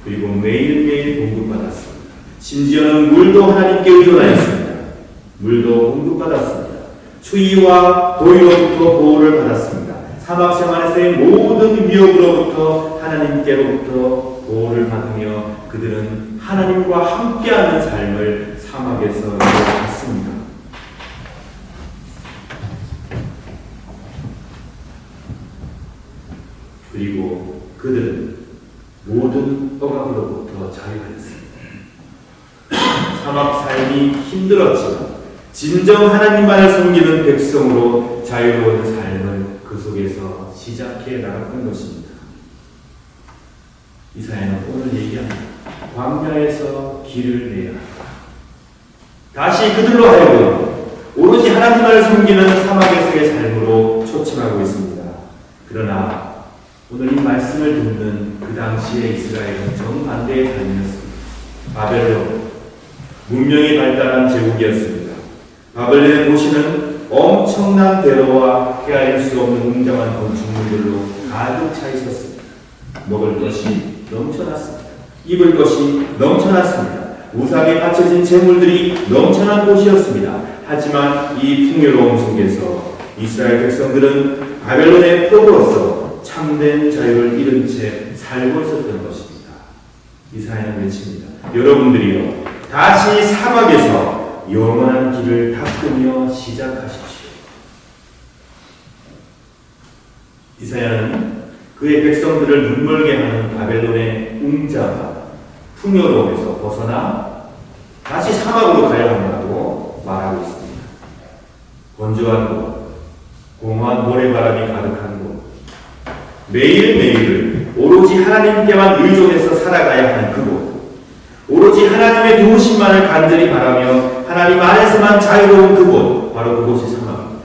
그리고 매일매일 공급받았습니다. 심지어는 물도 하나님께 의존하였습니다. 물도 공급받았습니다. 추위와 더위로부터 보호를 받았습니다. 사막 생활에서의 모든 위협으로부터 하나님께로부터 보호를 받으며 그들은 하나님과 함께하는 삶을 사막에서 이어갔습니다. 그리고 그들은 모든 억압으로부터 자유하였습니다. 사막 삶이 힘들었지만 진정 하나님만을 섬기는 백성으로 자유로운 삶을 그 속에서 시작해 나갔던 것입니다. 이사야는 오늘 얘기합니다. 광야에서 길을 내야 한다. 다시 그들로 하여금 오로지 하나님을 섬기는 사막에서의 삶으로 초청하고 있습니다. 그러나 오늘 이 말씀을 듣는 그 당시의 이스라엘은 정반대의 삶이었습니다. 바벨론, 문명이 발달한 제국이었습니다. 바벨론의 도시는 엄청난 대로와 헤아릴 수 없는 웅장한 건축물들로 가득 차 있었습니다. 먹을 것이 넘쳐났습니다. 입을 것이 넘쳐났습니다. 우상에 바쳐진 재물들이 넘쳐난 곳이었습니다. 하지만 이 풍요로움 속에서 이스라엘 백성들은 바벨론의 포로로서 참된 자유를 잃은 채 살고 있었던 것입니다. 이사야는 외칩니다. 여러분들이요, 다시 사막에서 영원한 길을 닦으며 시작하십시오. 이사야는 그의 백성들을 눈멀게 하는 바벨론의 웅장한 풍요로움에서 벗어나 다시 사막으로 가야 한다고 말하고 있습니다. 건조한 곳, 공허한 모래바람이 가득한 곳, 매일매일을 오로지 하나님께만 의존해서 살아가야 하는 그곳, 오로지 하나님의 도우심만을 간절히 바라며 하나님 안에서만 자유로운 그곳, 바로 그곳이 사막입니다.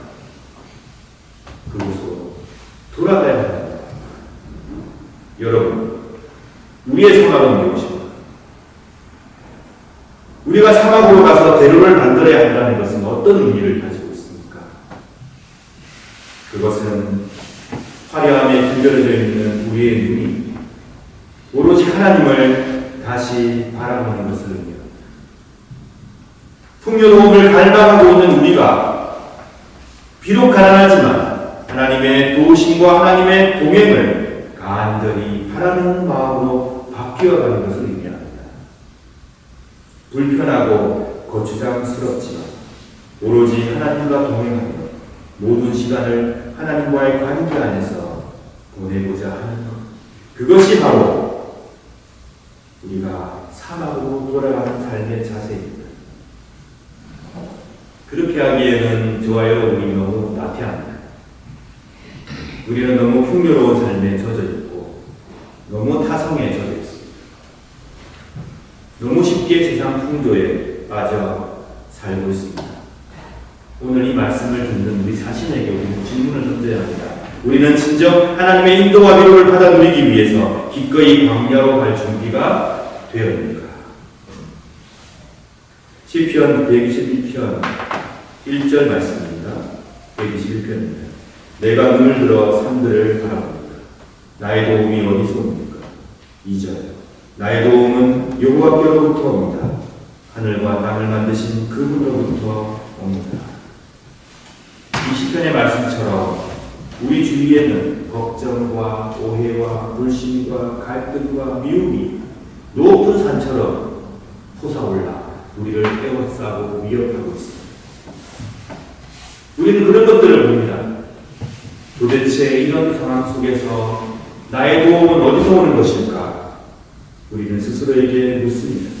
그곳으로 돌아가야 합니다. 여러분, 우리의 사막은 무엇입니까? 우리가 사막으로 가서 대로를 만들어야 한다는 것은 어떤 의미를 가지고 있습니까? 그것은 화려함에 길들여져 있는 우리의 눈이 오로지 하나님을 다시 바라보는 것을 의미합니다. 풍요로움을 갈망하고 있는 우리가 비록 가난하지만 하나님의 도우심과 하나님의 동행을 간절히 바라는 마음으로 바뀌어가는 것을 의미합니다. 불편하고 거추장스럽지만 오로지 하나님과 동행하며 모든 시간을 하나님과의 관계 안에서 보내고자 하는 것, 그것이 바로 우리가 사막으로 돌아가는 삶의 자세입니다. 그렇게 하기에는 저와 여러분이 너무 나태합니다. 우리는 너무 풍요로운 삶에 젖어 있고 너무 타성에 젖어 있습니다. 너무 쉽게 세상 풍조에 빠져 살고 있습니다. 오늘 이 말씀을 듣는 우리 자신에게 우리는 질문을 던져야 합니다. 우리는 진정 하나님의 인도와 위로를 받아 누리기 위해서 기꺼이 광야로 갈 준비가 되었는가? 시편 122편 1절 말씀입니다. 121편입니다. 내가 눈을 들어 산들을 바라봅니다. 나의 도움이 어디서 옵니까? 2절. 나의 도움은 여호와께로부터 옵니다. 하늘과 땅을 만드신 그분으로부터 옵니다. 이 시편의 말씀처럼 우리 주위에는 걱정과 오해와 불신과 갈등과 미움이 높은 산처럼 솟아올라 우리를 에워싸고 위협하고 있습니다. 우리는 그런 것들을 봅니다. 도대체 이런 상황 속에서 나의 도움은 어디서 오는 것일까? 우리는 스스로에게 묻습니다.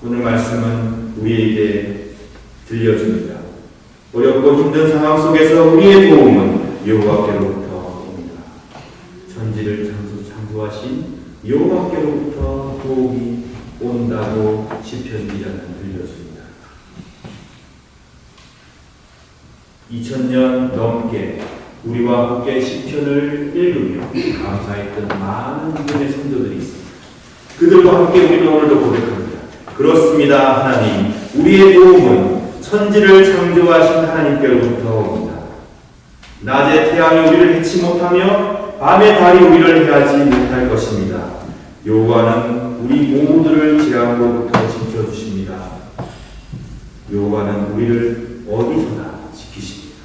오늘 말씀은 우리에게 들려줍니다. 어렵고 힘든 상황 속에서 우리의 도움은 여호와께로부터 옵니다. 천지를 창조하신 여호와께로부터 도움이 온다고 시편 기자는 들려줍니다. 2000년 넘게 우리와 함께 시편을 읽으며 감사했던 많은 믿음의 성도들이 있습니다. 그들과 함께 우리는 오늘도 고백합니다. 그렇습니다. 하나님, 우리의 도움은 천지를 창조하신 하나님께로부터 옵니다. 낮에 태양이 우리를 해치 못하며 밤에 달이 우리를 해하지 못할 것입니다. 여호와는 우리 모두를 재앙으로부터 지켜주십니다. 여호와는 우리를 어디서나 지키십니다.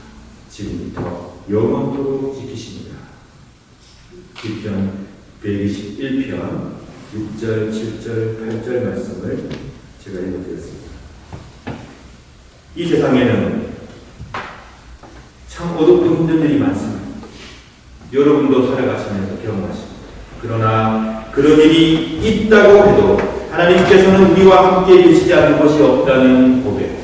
지금부터 영원토록 지키십니다. 시편 121편 6절, 7절, 8절 말씀을 제가 읽어드렸습니다. 이 세상에는 참 어둡고 힘든 일이 많습니다. 여러분도 살아가시면서 경험하십니다. 그러나 그런 일이 있다고 해도 하나님께서는 우리와 함께 계시지 않는 것이 없다는 고백,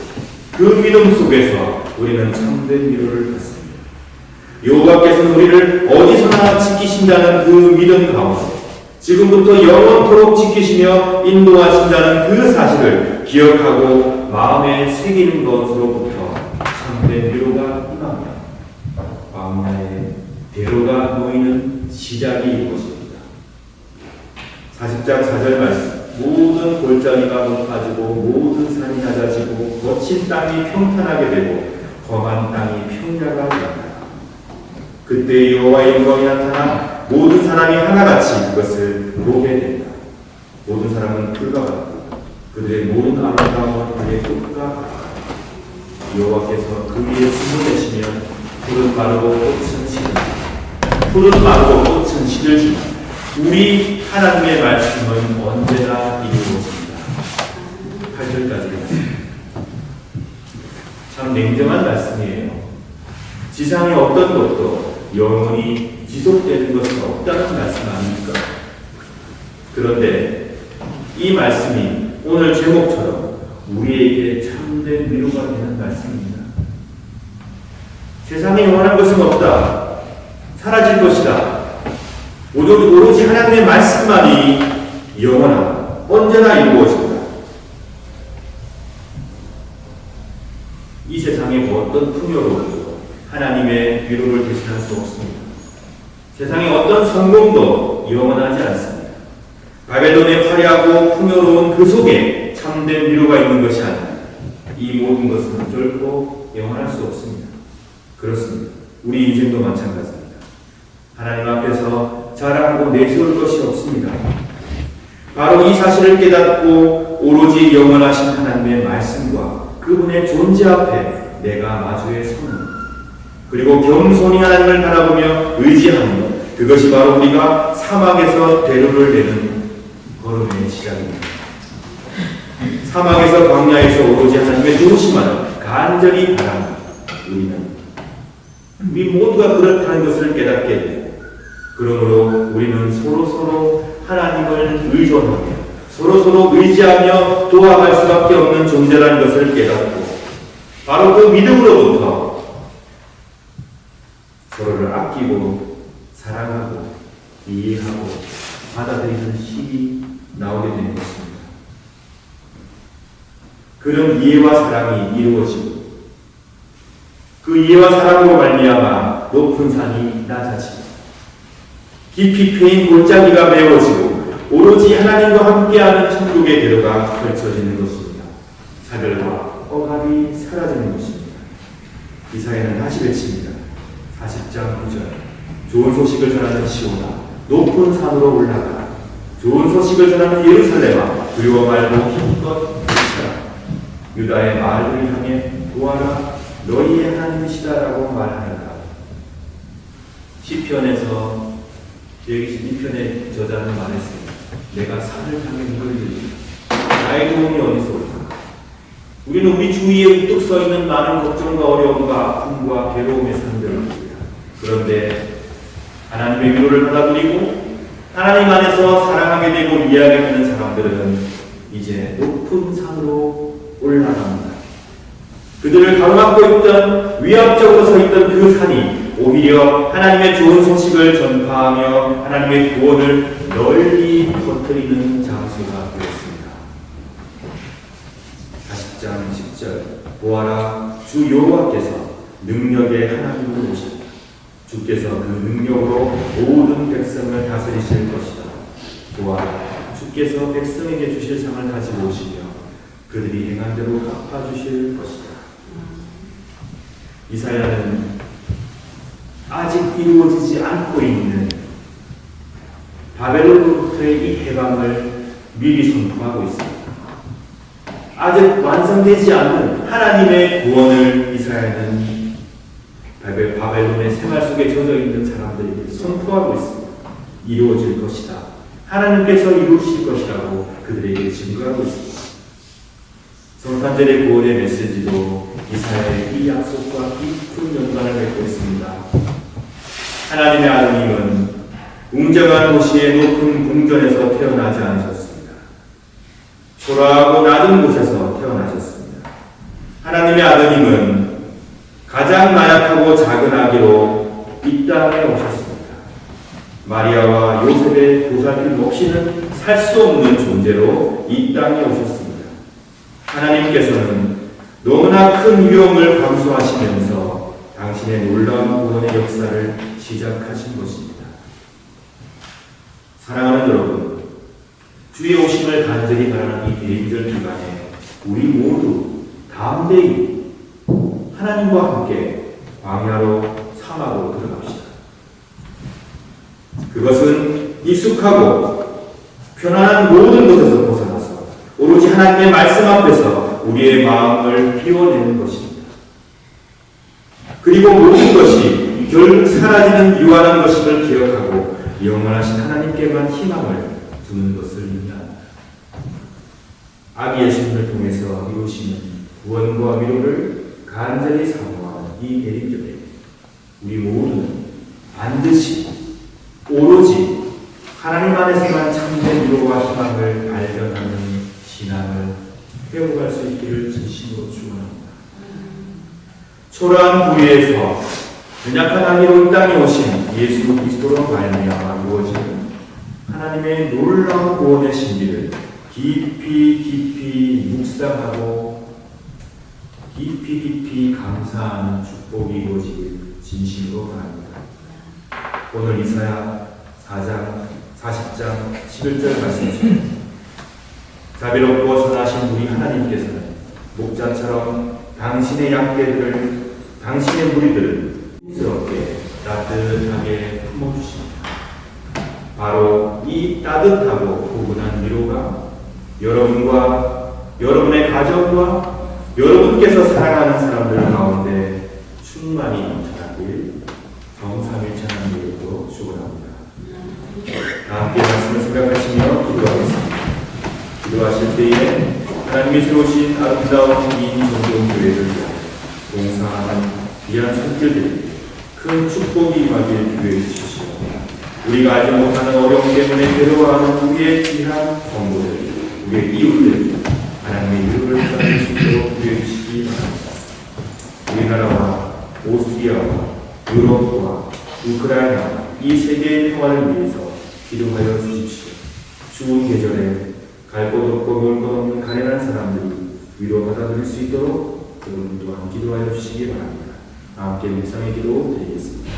그 믿음 속에서 우리는 참된 위로를 받습니다. 여호와께서는 우리를 어디서나 지키신다는 그 믿음 가운데 지금부터 영원토록 지키시며 인도하신다는 그 사실을 기억하고 마음에 새기는 것으로부터 참된 위로가 임하며 광야의 대로가 놓이는 시작이 이것입니다. 40장 4절 말씀. 모든 골짜기가 높아지고 모든 산이 낮아지고 거친 땅이 평탄하게 되고 험한 땅이 평야가 된다. 그때 여호와의 영광이 나타나 모든 사람이 하나같이 그것을 보게 된다. 모든 사람은 그가 같고 그들의 모든 아름다움은 그의 끝과 같다. 여호와께서 그 위에 숨을 내시며 풀은 마르고 꽃은 시든다. 풀은 마르고 꽃은 시들지만 우리 하나님의 말씀은 언제나 이루어집니다. 8절까지 참 냉정한 말씀이에요. 지상의 어떤 것도 영원히 지속되는 것은 없다는 말씀 아닙니까? 그런데 이 말씀이 오늘 제목처럼 우리에게 참된 위로가 되는 말씀입니다. 세상에 영원한 것은 없다. 사라질 것이다. 오로지 하나님의 말씀만이 영원하다. 언제나 이루어진다. 이 세상의 어떤 풍요로움도 하나님의 위로를 대신할 수 없습니다. 세상의 어떤 성공도 영원하지 않습니다. 바벨론의 화려하고 풍요로운 그 속에 참된 위로가 있는 것이 아닙니다. 이 모든 것은 결코 영원할 수 없습니다. 그렇습니다. 우리 인생도 마찬가지입니다. 하나님 앞에서 자랑하고 내세울 것이 없습니다. 바로 이 사실을 깨닫고 오로지 영원하신 하나님의 말씀과 그분의 존재 앞에 내가 마주해 서는, 그리고 겸손히 하나님을 바라보며 의지하는 것, 그것이 바로 우리가 사막에서 대로를 내는 걸음의 시작입니다. 사막에서 광야에서 오로지 하나님의 도우심만을 간절히 바랍니다. 우리 모두가 그렇다는 것을 깨닫게 됩니다. 그러므로 우리는 서로서로 하나님을 의존하며 서로서로 의지하며 도와갈 수밖에 없는 존재라는 것을 깨닫고 바로 그 믿음으로부터 서로를 아끼고 사랑하고 이해하고 받아들이는 힘이 나오게 되는 것입니다. 그런 이해와 사랑이 이루어지고 그 이해와 사랑으로 말미암아 높은 산이 낮아지고 깊이 패인 골짜기가 메워지고 오로지 하나님과 함께하는 천국의 대로가 펼쳐지는 것입니다. 차별과 억압이 사라지는 것입니다. 이사야는 다시 외칩니다. 40장 9절. 좋은 소식을 전하는 시온아, 높은 산으로 올라가. 좋은 소식을 전하는 예루살렘아, 두려워 말고 힘껏 외쳐라. 유다의 마을을 향해 보아라, 너희의 하나님이시다라고 말하는가. 시편에서 122편의 저자는 말했습니다. 내가 산을 향해 눈을 들리라. 나의 도움이 어디서 올까? 우리는 우리 주위에 우뚝 서 있는 많은 걱정과 어려움과 아픔과 괴로움의 산들을 봅니다. 그런데 하나님의 위로를 받아들이고 하나님 안에서 사랑하게 되고 이해하게 되는 사람들은 이제 높은 산으로 올라갑니다. 그들을 가로막고 있던, 위압적으로 서 있던 그 산이 오히려 하나님의 좋은 소식을 전파하며 하나님의 구원을 널리 퍼뜨리는 장소가 되었습니다. 40장 10절. 보아라, 주 여호와께서 능력의 하나님으로 오신다. 주께서 그 능력으로 모든 백성을 다스리실 것이다. 보아라, 주께서 백성에게 주실 상을 가지고 오시며 그들이 행한 대로 갚아주실 것이다. 이사야는 아직 이루어지지 않고 있는 바벨론으로부터의 이 해방을 미리 선포하고 있습니다. 아직 완성되지 않는 하나님의 구원을 이사야는 바벨론의 생활 속에 젖어 있는 사람들에게 선포하고 있습니다. 이루어질 것이다. 하나님께서 이루실 것이라고 그들에게 증거하고 있습니다. 성탄절의 구원의 메시지도 이사야의 이 약속과 깊은 연관을 맺고 있습니다. 하나님의 아드님은 웅장한 도시의 높은 궁전에서 태어나지 않으셨습니다. 초라하고 낮은 곳에서 태어나셨습니다. 하나님의 아드님은 가장 나약하고 작은 아기로 이 땅에 오셨습니다. 마리아와 요셉의 보살핌 없이는 살 수 없는 존재로 이 땅에 오셨습니다. 하나님께서는 너무나 큰 위험을 감수하시면서 당신의 놀라운 구원의 역사를 시작하신 것입니다. 사랑하는 여러분, 주의 오심을 간절히 바라는 이 대인절 기간에 우리 모두 담대히 하나님과 함께 광야로 사막으로 들어갑시다. 그것은 익숙하고 편안한 모든 것에서 벗어나서 오로지 하나님의 말씀 앞에서 우리의 마음을 비워내는 것입니다. 그리고 모든 것이 결국 사라지는 유한한 것임을 기억하고 영원하신 하나님께만 희망을 두는 것을 의미합니다. 아기 예수님을 통해서 이루시는 구원과 위로를 간절히 사모하는 이 대림절에 우리 모두는 반드시 오로지 하나님 안에서만 참된 위로와 희망을 발견하는 신앙을 회복할 수 있기를 진심으로 축원합니다. 초라한 부위에서 연약한 아기로 이 땅에 오신 예수 그리스도로 말미암아 이루어지는 하나님의 놀라운 구원의 신비를 깊이 묵상하고 깊이 감사하는 축복이 이루어지길 진심으로 바랍니다. 오늘 이사야 4장 40장 11절 말씀이십니다. 자비롭고 선하신 우리 하나님께서는 목자처럼 당신의 양떼들을 당신의 무리들을 스럽게 따뜻하게 품어주십니다. 바로 이 따뜻하고 포근한 위로가 여러분과 여러분의 가정과 여러분께서 사랑하는 사람들 가운데 충만히 넘쳐나길 정삼일체 하나님으로 축원합니다. 함께 말씀을 생각하시며 기도하겠습니다. 기도하실 때에 하나님이 세우신 아름다운 이 성경교회를 위하여 봉사하는 귀한 손길들이 큰 축복이 임하길 기도해 주시오. 우리가 알지 못하는 어려움 때문에 괴로워하는 우리의 귀한 성도들, 우리의 이웃들, 하나님의 위로를 받을 수 있도록 기도해 주시기 바랍니다. 우리나라와 오스트리아와 유럽과 우크라이나 이 세계의 평화를 위해서 기도하여 주십시오. 추운 계절에 갈 곳 없고 먹을 것 없는 가련한 사람들이 위로받아 들일 수 있도록 여러분 또한 기도하여 주시기 바랍니다. 함께 묵상의 기도 드리겠습니다.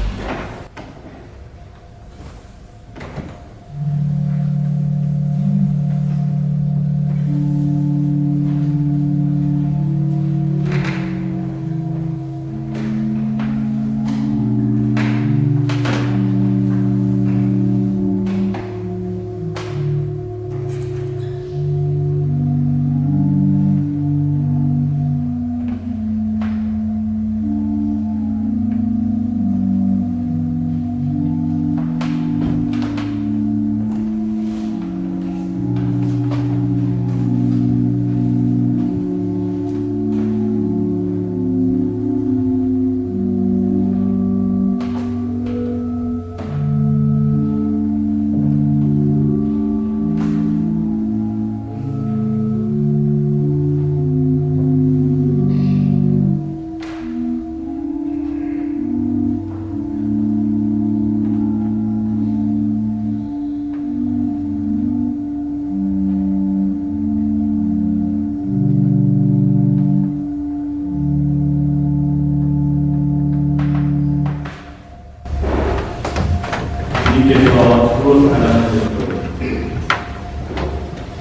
주님께서 서로 사랑하는 것으로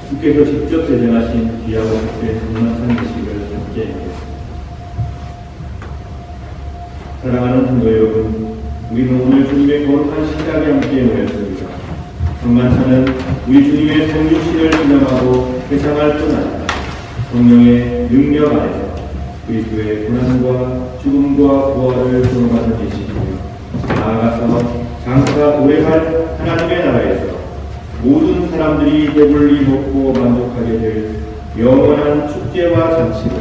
주께서 직접 제정하신 귀하고 특별히 성만찬 음식을 함께 하겠습니다. 사랑하는 성도 여러분, 우리는 오늘 주님의 거룩한 식탁에 함께 모였습니다. 성만찬은 우리 주님의 성육신을 기념하고 회상할 뿐 아니라 성령의 능력 안에서 그리스도의 고난과 죽음과 부활을 경험하는 예식이며 나아가서 장차 오래갈 하나님의 나라에서 모든 사람들이 배불리 먹고 만족하게 될 영원한 축제와 잔치를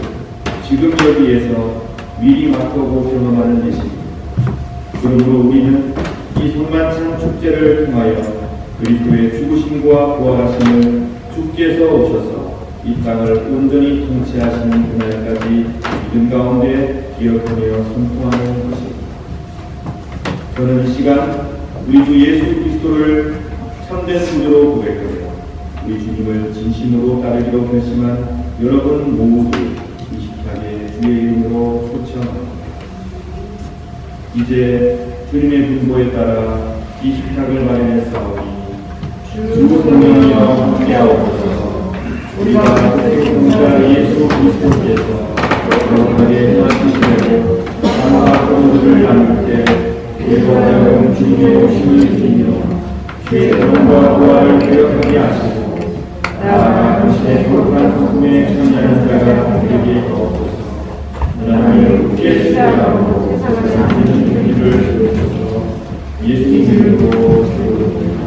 지금 여기에서 미리 맛보고 경험하는 예식입니다. 그러므로 우리는 이 성만찬 축제를 통하여 그리스도의 죽으심과 부활하심을 주께서 오셔서 이 땅을 온전히 통치하시는 그날까지 믿음 가운데 기억하며 선포하는 것입니다. 저는 이 시간 우리 주 예수 그리스도를 참된 구주로 고백하며 우리 주님을 진심으로 따르기로 결심한 여러분 모두 이식하게 주의 이름으로 초청합니다. 이제 주님의 분보에 따라 이 식탁을 마련했사오니 주 성령이여 함께하옵소서. 우리가 택하신 예수 그리스도께서 거룩하게 하시시며 하나가 그들을 나눌 때 예수하여 주님의 오심을 믿으며 주의 영광과 부활을 기억하게 하시고 나아가 당신의 거룩한 성품에 참여하는 자가 되게 하옵소서. 하나님을 굳게 신뢰하고 세상의 행위를 주옵소서. 예수님 이름으로 기도드립니다.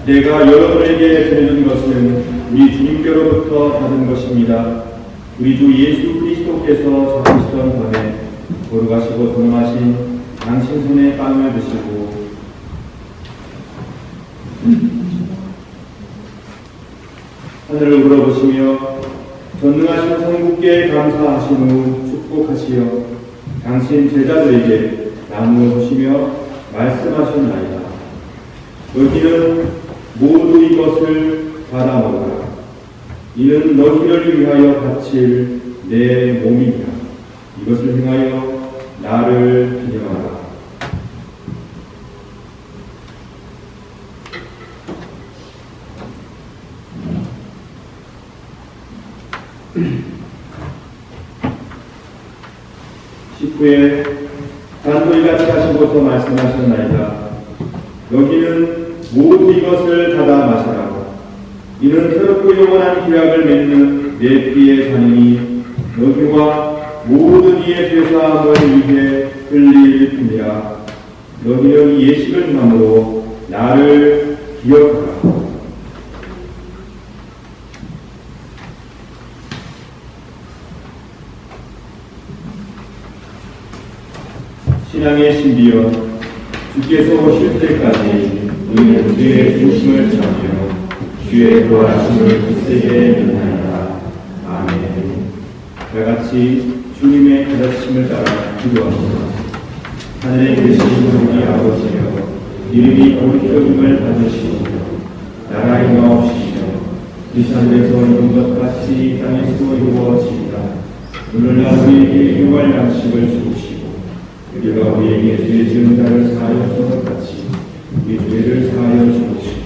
내가 여러분에게 드리는 것은 우리 주님께로부터 받은 것입니다. 우리 주 예수 그리스도께서 잡으시던 밤에 거룩하시고 전하신 당신 손에 빵을 드시고 하늘을 우러보시며 전능하신 성부께 감사하신 후 축복하시어 당신 제자들에게 나누어 주시며 말씀하셨나이다. 너희는 모두 이것을 받아 먹으라. 이는 너희를 위하여 바칠 내 몸이니라. 이것을 행하여 나를 기념하라. 식후에 단소리같이 하시고서 말씀하셨나이다. 너희는 모두 이것을 받아 마시라. 이는 새롭고 영원한 기약을 맺는 내 피의 잔이니 너희와 모든 이의 죄사함을 위해 흘릴 뿐이라. 너희는 이 예식을 함으로 나를 기억하라. 신앙의 신비여, 주께서 오실 때까지 우리는 주의 중심을 찾으며 주의 부활하심을 굳세게 믿나이다. 아멘. 다같이 주님의 가르치심을 따라 기도합니다. 하늘에 계신 우리 아버지여, 이름이 거룩히 여김을 받으시오며 나라의 임하옵시며 이 하늘에서 이룬 것 같이 땅에서도 이루어지이다. 오늘날 우리에게 용할 양식을 주옵시고 우리가 우리에게 죄 지은 자를 사하여 준 것 같이 우리 죄를 사하여 주옵시고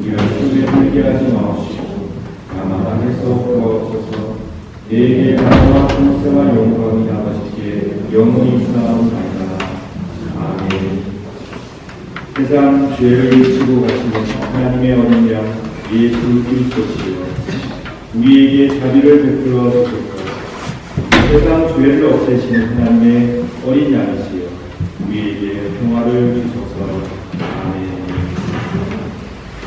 우리가 시험에 들게 하지 마옵시고 다만 악에서 구하옵소서. 내게 나라와 권세와 영광이 아버지께 영원히 있사옵나이다. 아멘. 세상 죄를 지고 가시는 하나님의 어린 양 예수 그리스도시여, 우리에게 자비를 베풀어 주소서. 세상 죄를 없애시는 하나님의 어린 양이시여, 우리에게 평화를 주소서. 아멘.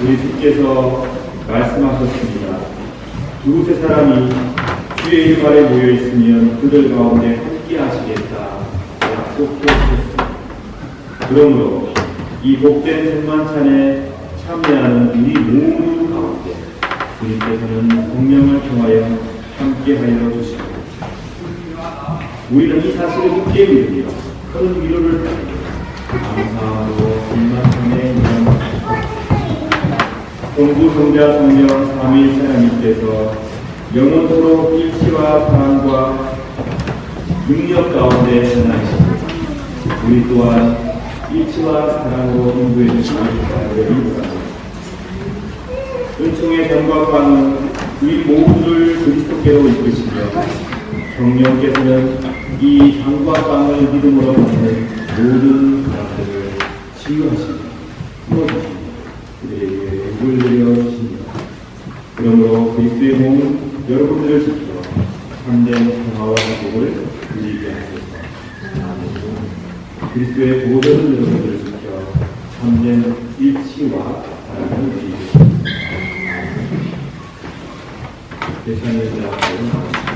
우리 주께서 말씀하셨습니다. 두세 사람이 주의 이름 아래 모여 있으면 그들 가운데 함께 하시겠다 약속해 주셨습니다. 그러므로 이 복된 생만찬에 참여하는 우리 모두 가운데 주님께서는 성령을 통하여 함께하여 주시고 우리는 이 사실을 굳게 믿으며 큰 위로를 받으며 감사하고 일만함에 성부, 성자, 성령, 삼위일 하나님께서 영원토록 일치와 사랑과 능력 가운데 나시고 우리 또한 일치와 사랑으로 인도해 주시기 바라며 기도합니다. 은총의 경과과는 우리 모두를 그리스도께로 이끄시며 성령께서는 이 향과 빵을 믿음으로 받는 모든 사람들을 치유하시며 풀어주시며 그들에게 복을 내려주십니다. 그러므로 그리스도의 몸은 여러분들을 지켜 참된 평화와 행복을 누리게 하소서. 아멘. 그리스도의 보혈은 여러분들을 지켜 참된 일치와 사랑을 누리게 하소서. 대상의 대학교를 나왔습니다.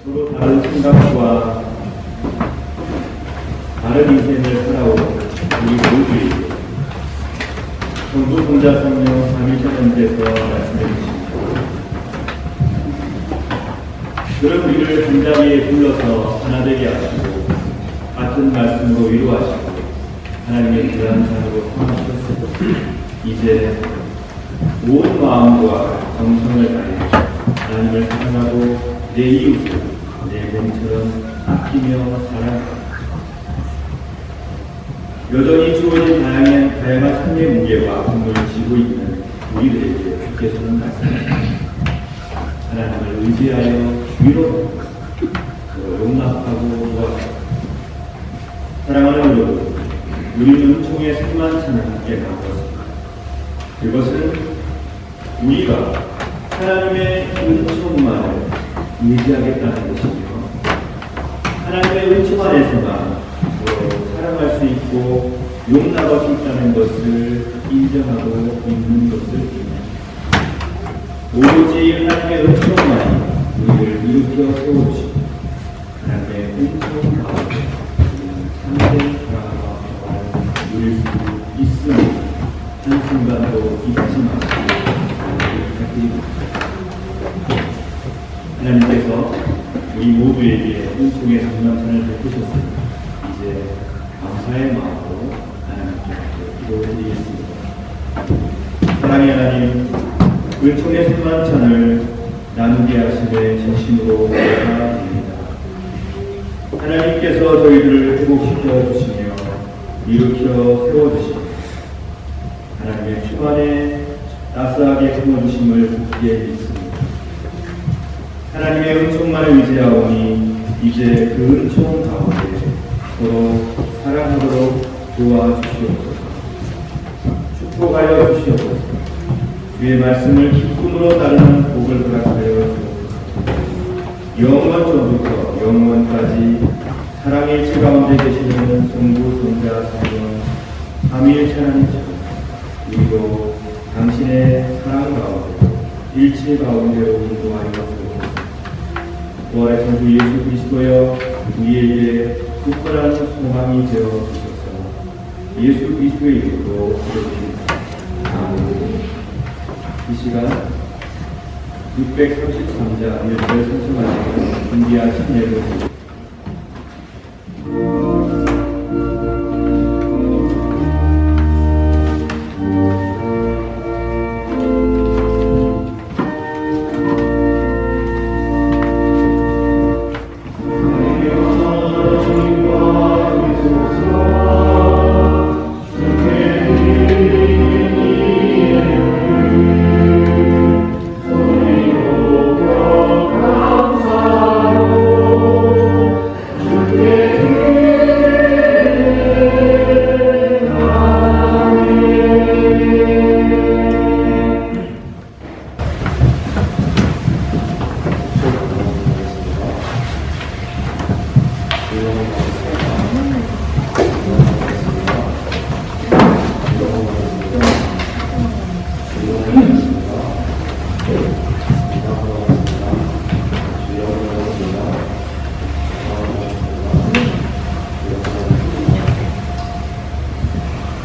서로 다른 생각과 다른 인생을 살아온 우리 모두에게 성부, 성자, 성령, 삼위일체님께서 말씀해 주십니다. 그런 우리를 한 자리에 불러서 하나 되게 하시고 같은 말씀으로 위로하시고 하나님의 귀한 자녀로 삼으셨으니 이제 온 마음과 정성을 다해 하나님을 사랑하고 내 이웃을 내 몸처럼 아끼며 사랑하라. 여전히 주어진 다양한 삶의 무게와 공을 지고 있는 우리들에게 주께서는 말씀하십니다. 하나님을 의지하여 위로하고 용납하고 도와주고 사랑하는 여러분, 우리는 은총의 승만찬을 함께 나누었습니다. 그것은 우리가 하나님의 은총만을 의지하겠다는 것이며 하나님의 은총 안에서만 사랑할 수 있고 용납할 수 있다는 것을 인정하고 있는 것을 오로지 하나님의 은총만이 우리를 일으켜 세워주시고 하나님의 은총 가운데 참된 사랑과 평화를 누릴 수 있음을 한순간도 잊지 마시고 부탁드립니다. 하나님께서 우리 모두에게 은총의 장난찬을 베푸셨으니 이제 감사의 마음으로 하나님께 기도드리겠습니다. 사랑의 하나님, 은총의 승만찬을 나누게 하심에 진심으로 감사드립니다. 하나님께서 저희들을 회복시켜 주시며 일으켜 세워주시며 하나님의 품 안에 따스하게 품어주심을 굳게 믿습니다. 하나님의 은총만을 의지하오니 이제 그 은총 가운데 서로 사랑하도록 도와주시옵소서. 축복하여 주시옵소서. 주의 말씀을 기쁨으로 따르는 복을 허락하여 주옵소서. 영원 전부터 영원까지 사랑의 질 가운데 계시는 성부, 성자, 성령 삼위일체 하나님처럼 우리도 당신의 사랑 가운데 일치 가운데로 인도하여 주옵소서. 부활의 주 예수 그리스도여 우리에게 특별한 소망이 되어 주셔서 예수 그리스도의 이름으로 기도드립니다. 아멘. 이 시간 633자 일절 선수마치고 준비하신 예배를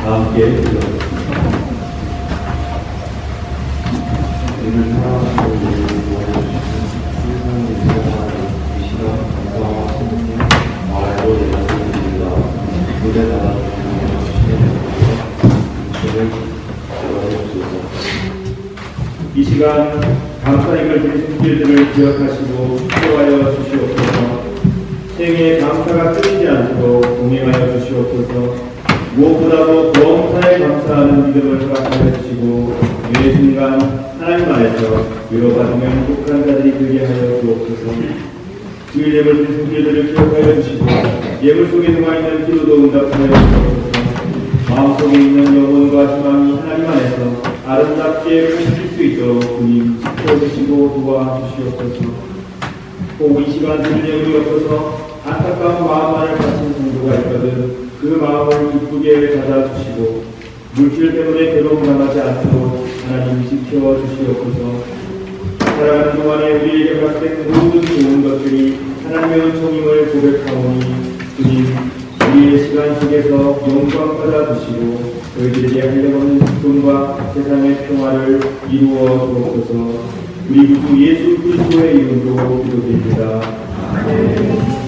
함께 불러주십니다. 우리를 사랑하시고 우리를 도와주시는 세상의 인정하는 이 시간 감사와 신께 말로 대답드립니다. 무대 나라주시는 주시는 도와주시옵소서. 이 시간 감사님을 드린 손길들을 기억하시고 축복하여 주시옵소서. 생에 감사가 끊이지 않도록 동행하여 주시옵소서. 무엇보다도 범사에 감사하는 믿음을 허락하여 주시고 매 순간 하나님 안에서 위로받으며 행복한 자들이 되게 하여 주옵소서. 주일 예물 드린 손길들을 기억하여 주시고 예물 속에 남아있는 기도도 응답하여 주옵소서. 마음속에 있는 영혼과 희망이 하나님 안에서 아름답게 펼칠 수 있도록 주님 지켜주시고 도와주시옵소서. 꼭 이 시간 드릴 예물이 없어서 안타까운 마음만을 가진 성도가 있거든 그 마음을 기쁘게 받아주시고 물질 때문에 괴로움 당하지 않도록 하나님 지켜주시옵소서. 살아가는 동안에 우리에게 허락된 모든 좋은 것들이 하나님의 은총임을 고백하오니 주님 우리의 시간 속에서 영광 받아주시고 저희들에게 하려는 기쁨과 세상의 평화를 이루어 주옵소서. 우리 구 예수 그리스도의 이름으로 기도드립니다. 아멘.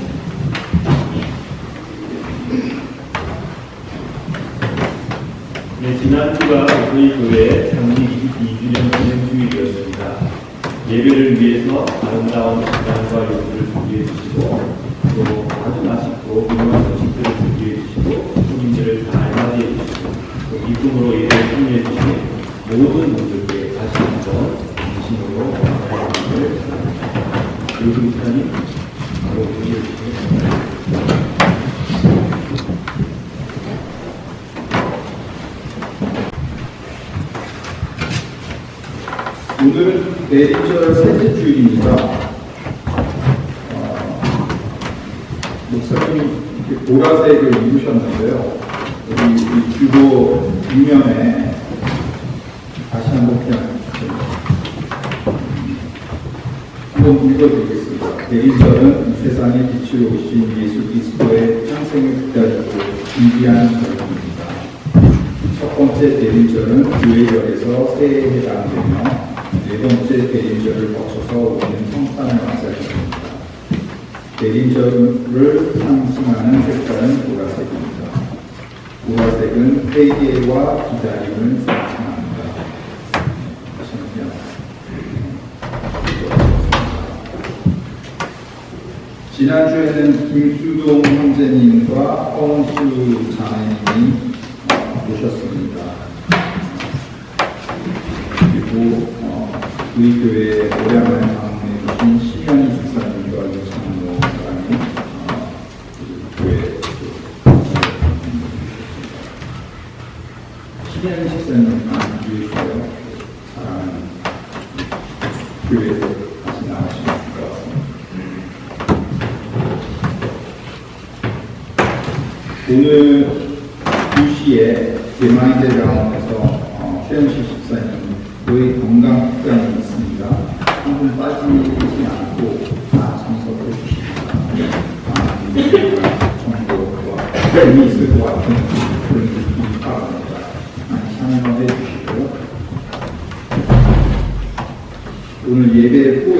네, 지난주가 저희 교회 장기 22주년 기념 주일이었습니다. 예배를 위해서 아름다운 식단과 요구를 준비해 주시고 또 아주 맛있고 유명한 음식들을 준비해 주시고 손님들을 잘 맞이해 주시고 또 기쁨으로 예배를 참여해 주신 모든 분들께 다시 한번 진심으로 감사의 마음을 요즘 목사님 바로 드리해 주시겠습니다. 오늘은 대리절 셋째 주일입니다. 목사님이 이렇게 보라색을 입으셨는데요. 여기 이 주보 뒷면에 다시 한번 그냥 한번 읽어드리겠습니다. 대리절은 이 세상에 빛으로 오신 예수 그리스도의 탄생을 기다리고 준비한 절입니다. 첫 번째 대리절은 교회절에서 새해에 해당되며 네 번째 대리절을 거쳐서 오는 성탄을 맞이합니다. 대리절을 상징하는 색깔은 보라색입니다. 보라색은 회개와 기다림을 상징합니다. 지난주에는 김수동 형제님과 허은수 자매님이 오셨습니다. 그리고 우리 교회에 오래만에 방문해 주신 심현희 집사님과 유창모 사장님 교회 심현희 집사님 많이 주셔서 사랑하는 교회에 같이 나가시면 것 같습니다. 오늘 2시에 대마이대병원에서 최현실 집사님의 건강 특강이 있습니다. 한 분 빠지지 않고 다 참석해 주십니다. 정보와 재미있을 것 같은 그런 느낌이 바랍니다. 많이 참여해 주시고요. 오늘 예배 후에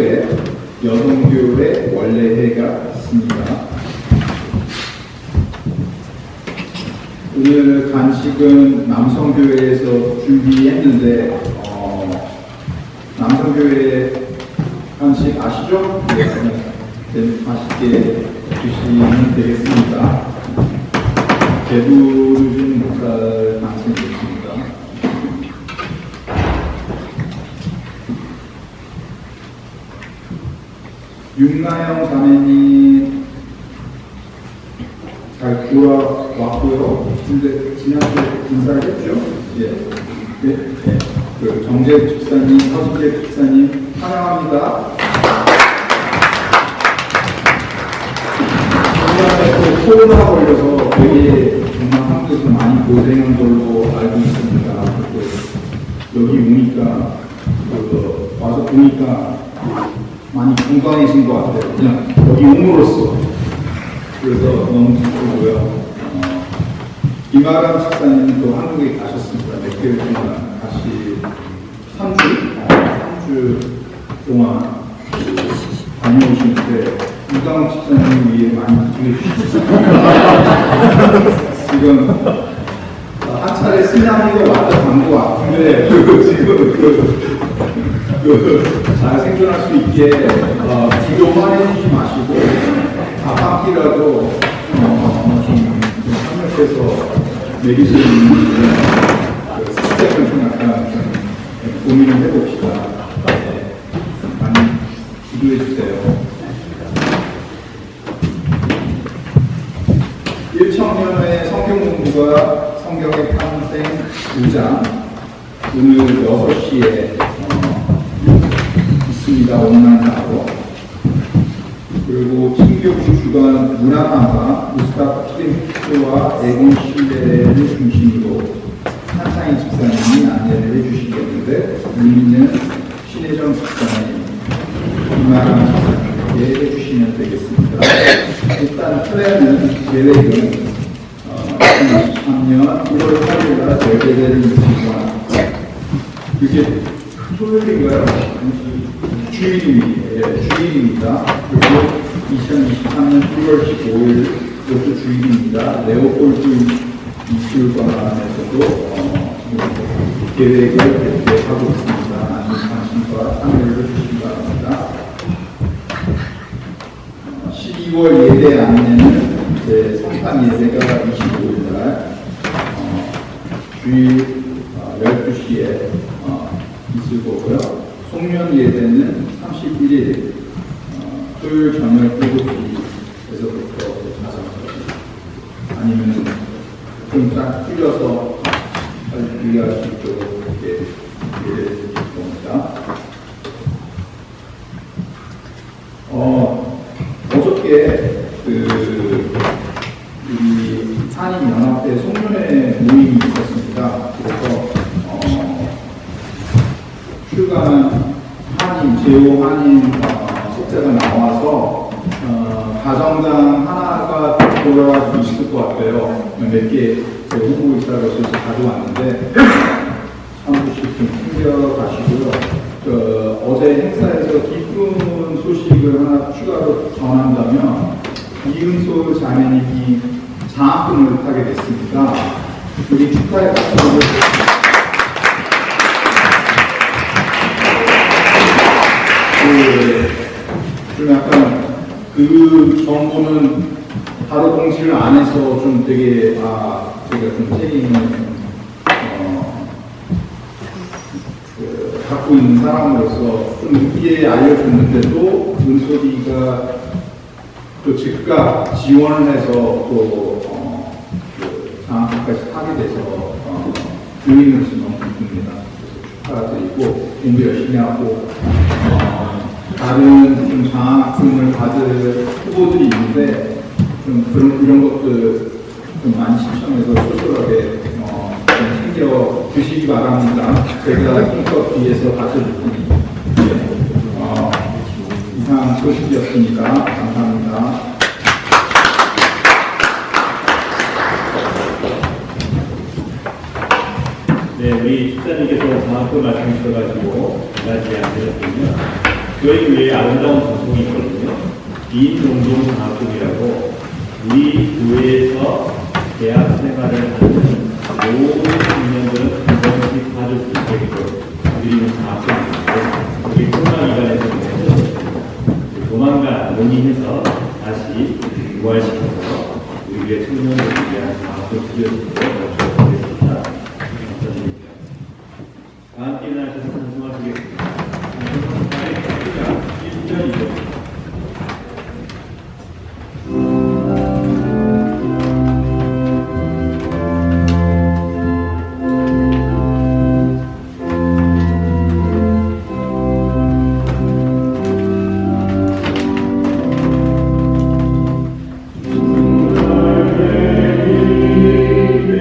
여성교회 원래회가 있습니다. 오늘 간식은 남성교회에서 준비했는데 남성교회 간식 아시죠? 네, 맛있게 드시면 되겠습니다. 배부르진 못할 가능성이 있습니다. 윤나영 자매님 잘 돌아왔고요. 근데 지난주에 인사를 했죠? 예. 네. 네. 그 정재 집사님, 서진재 집사님 환영합니다. 또 코로나 걸려서 되게 정말 한국에서 많이 고생한 걸로 알고 있습니다. 여기 오니까 와서 보니까 많이 건강해진 것 같아요. 그냥 여기 옴으로써. 그래서 너무 기쁘고요. 김아람 집사님은 또 한국에 가셨습니다. 몇 개월 동안 다시 3주 동안 다녀오시는데 이강욱 집사님 위해 많이 기도해 주셨어요. 지금 한 차례 쓰나미가 왔다 간 것 같은데 지금 잘 생존할 수 있게 기도만 해주지 마시고 밥한끼라도 좀 협력해서 내릴 수 있는 스텝을 좀 약간 고민을 해봅시다. 네. 많이 기도해 주세요. 1청년의 성경 공부가 성경의 탄생 2장 오늘 6시에 있습니다. 온라인으로. 그리고 친교구 주간 문화마가 무스타파 키리프와 에곤 실레를 중심으로 한상희 집사님이 안내를 해주시겠는데 의미는 신혜정 집사님, 이만한 집사님께 해주시면 되겠습니다. 일단 플랜은 계획은 2023년 1월 8일날 열대대를 있습니다. 이게 토요일인가요? 주일입니다. 그리고 2023년 10월 15일 이것도 주일입니다. 레오폴드 미술관에서도 계획을 하고 있습니다. 많은 관심과 참여를 해주시기 바랍니다. 10월 예배 안내는 이제 성탄 예배가 25일 날 주일 12시에 있을 거고요. 송년 예배는 31일 토요일 저녁 7시에서부터 아니면 좀 딱 줄여서 이해할 수 있도록 이렇게 예배를 드릴 겁니다. 어저께 우리 한인연합회 송년회 모임이 있었습니다. 그래서 출간한 한인, 제오 한인 책자가 나와서 가정당 하나가 돌아갈 수 있을 것 같아요. 몇 개 홍보이사로서 가져왔는데 참고씩 좀 챙겨가시고요. 어제 행사에서 기쁜 소식을 하나 추가로 전한다면 이은솔 자매님이 장학금을 타게 됐습니다. 우리 축하의 박수를 좀 약간 그 정보는 바로 공지를 안 해서 좀 되게 제가 좀 책임을 갖고 있는 사람으로서 좀 늦게 알려줬는데도 은솔이가 또 즉각 지원을 해서 또 장학금까지 타게 돼서 교인으로서 너무 기쁩니다. 그래서 축하드리고 공부 열심히 하고 다른 좀 장학금을 받을 후보들이 있는데 좀 이런 것들 좀 많이 신청해서 소소하게 좀 챙겨 주시기 바랍니다. 제가 힘껏 뒤에서 받쳐줄 테니 이상 소식이었습니다. 감사합니다. 네, 우리 집사님께서 장학금 말씀 주셔가지고 그다지 안 드렸군요. 저희 교회에 아름다운 전통이 있거든요. 비인동종 장학금이라고 우리 교회에서 대학 생활을 하는 모든 청년들은 한 번씩 받을 수 있게끔 드리는 장학금인데 우리 코로나 기간에서 조만간 논의해서 다시 부활시켜서 우리 교회 청년들을 위한 장학금 드려주도록 노력하겠습니다. 감사드립니다. 다 함께 나셔서 찬송하시겠습니다. 1절이죠. 내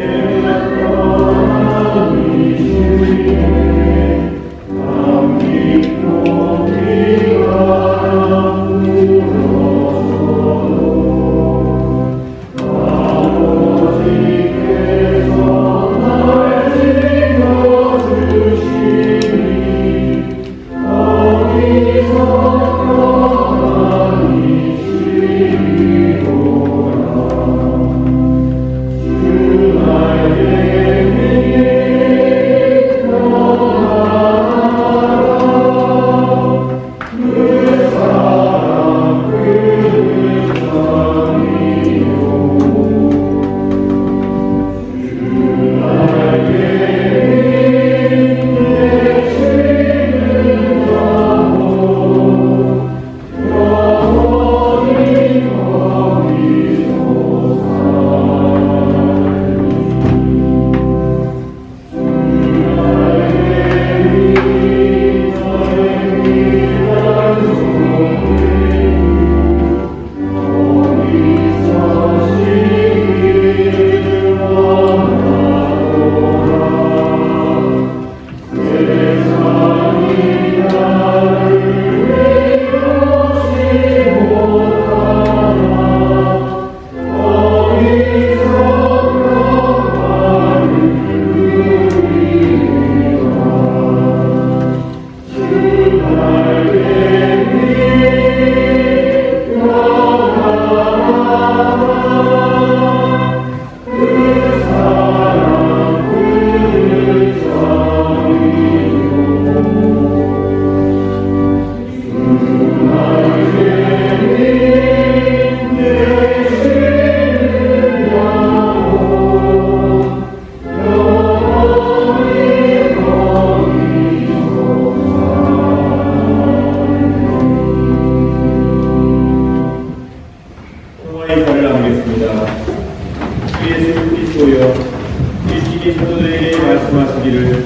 말씀하시기를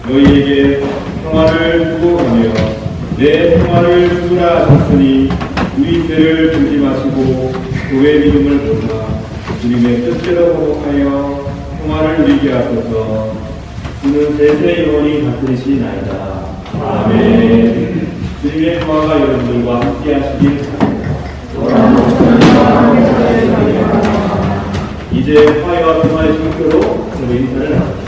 너희에게 평화를 두고 가며 내 평화를 주라 하셨으니 우리 죄를 들지 마시고 교회 믿음을 보사 주님의 뜻대로 회복하여 평화를 누리게 하소서. 주는 세세 영원히 다스리시나이다. 아멘. 주님의 평화가 여러분들과 함께 하시길 바랍니다. 이제 화해와 평화의 증표로 서로 인사를 나눕니다.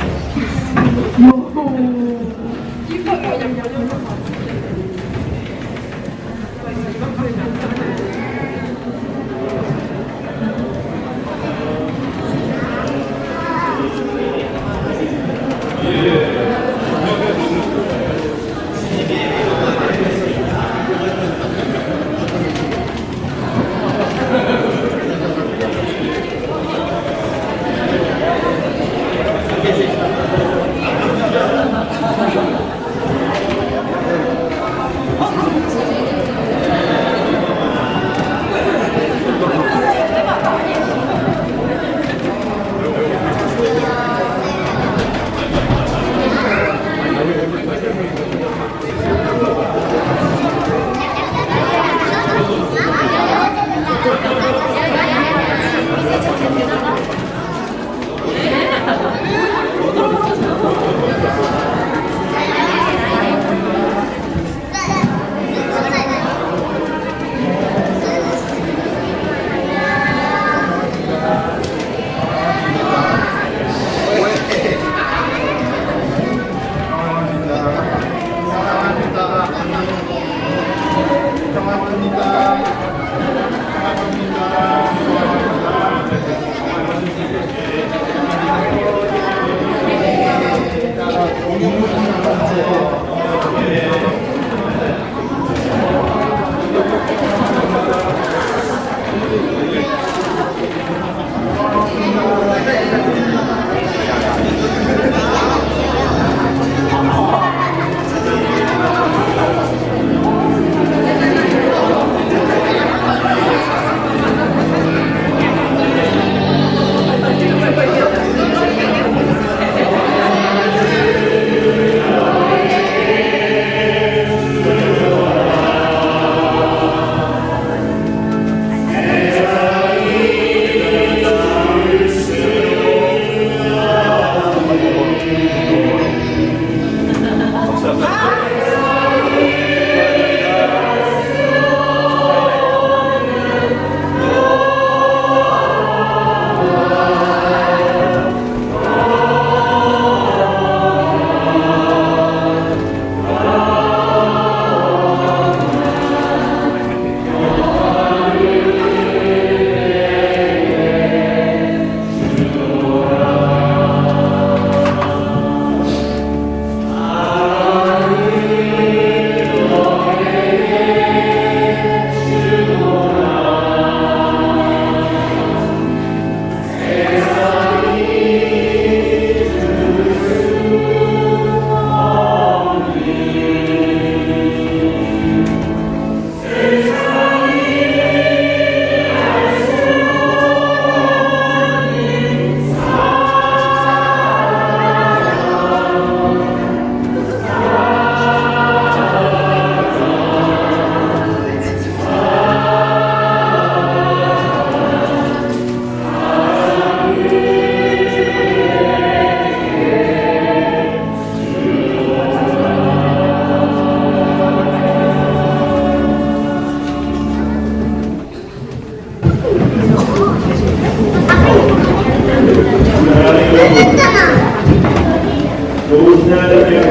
좋은 신앙자께서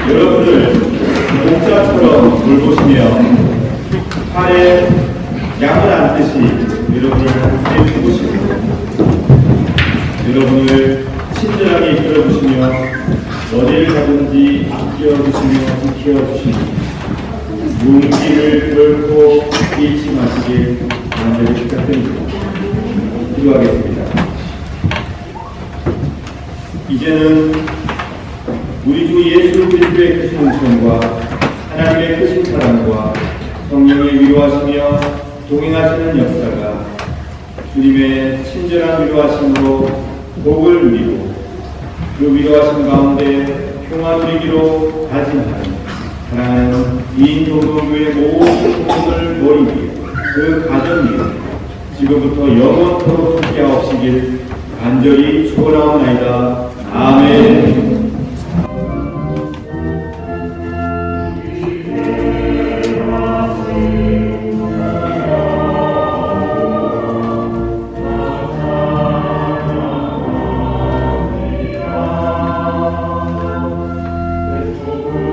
여러분을 목자처럼 돌보시며 팔에 양을 안듯이 여러분을 함께 두시고 여러분을 친절하게 이끌어주시며 어디를 가든지 아껴주시며 지켜주시며 용기를 결코 잃지 마시길 간절히 부탁드립니다. 기도하겠습니다. 이제는 우리 주 예수 그리스도의 크신 은총과 하나님의 크신 사랑과 성령의 위로하시며 동행하시는 역사가, 주님의 친절한 위로하심으로 복을 누리고 그 위로하신 가운데 평화 누리기로 다짐하니 사랑하는 이인통교의 모든 것을 머리 위에 그 가정 위에 지금부터 영원토록 함께하옵시길 간절히 축원하옵나이다. 아멘. 내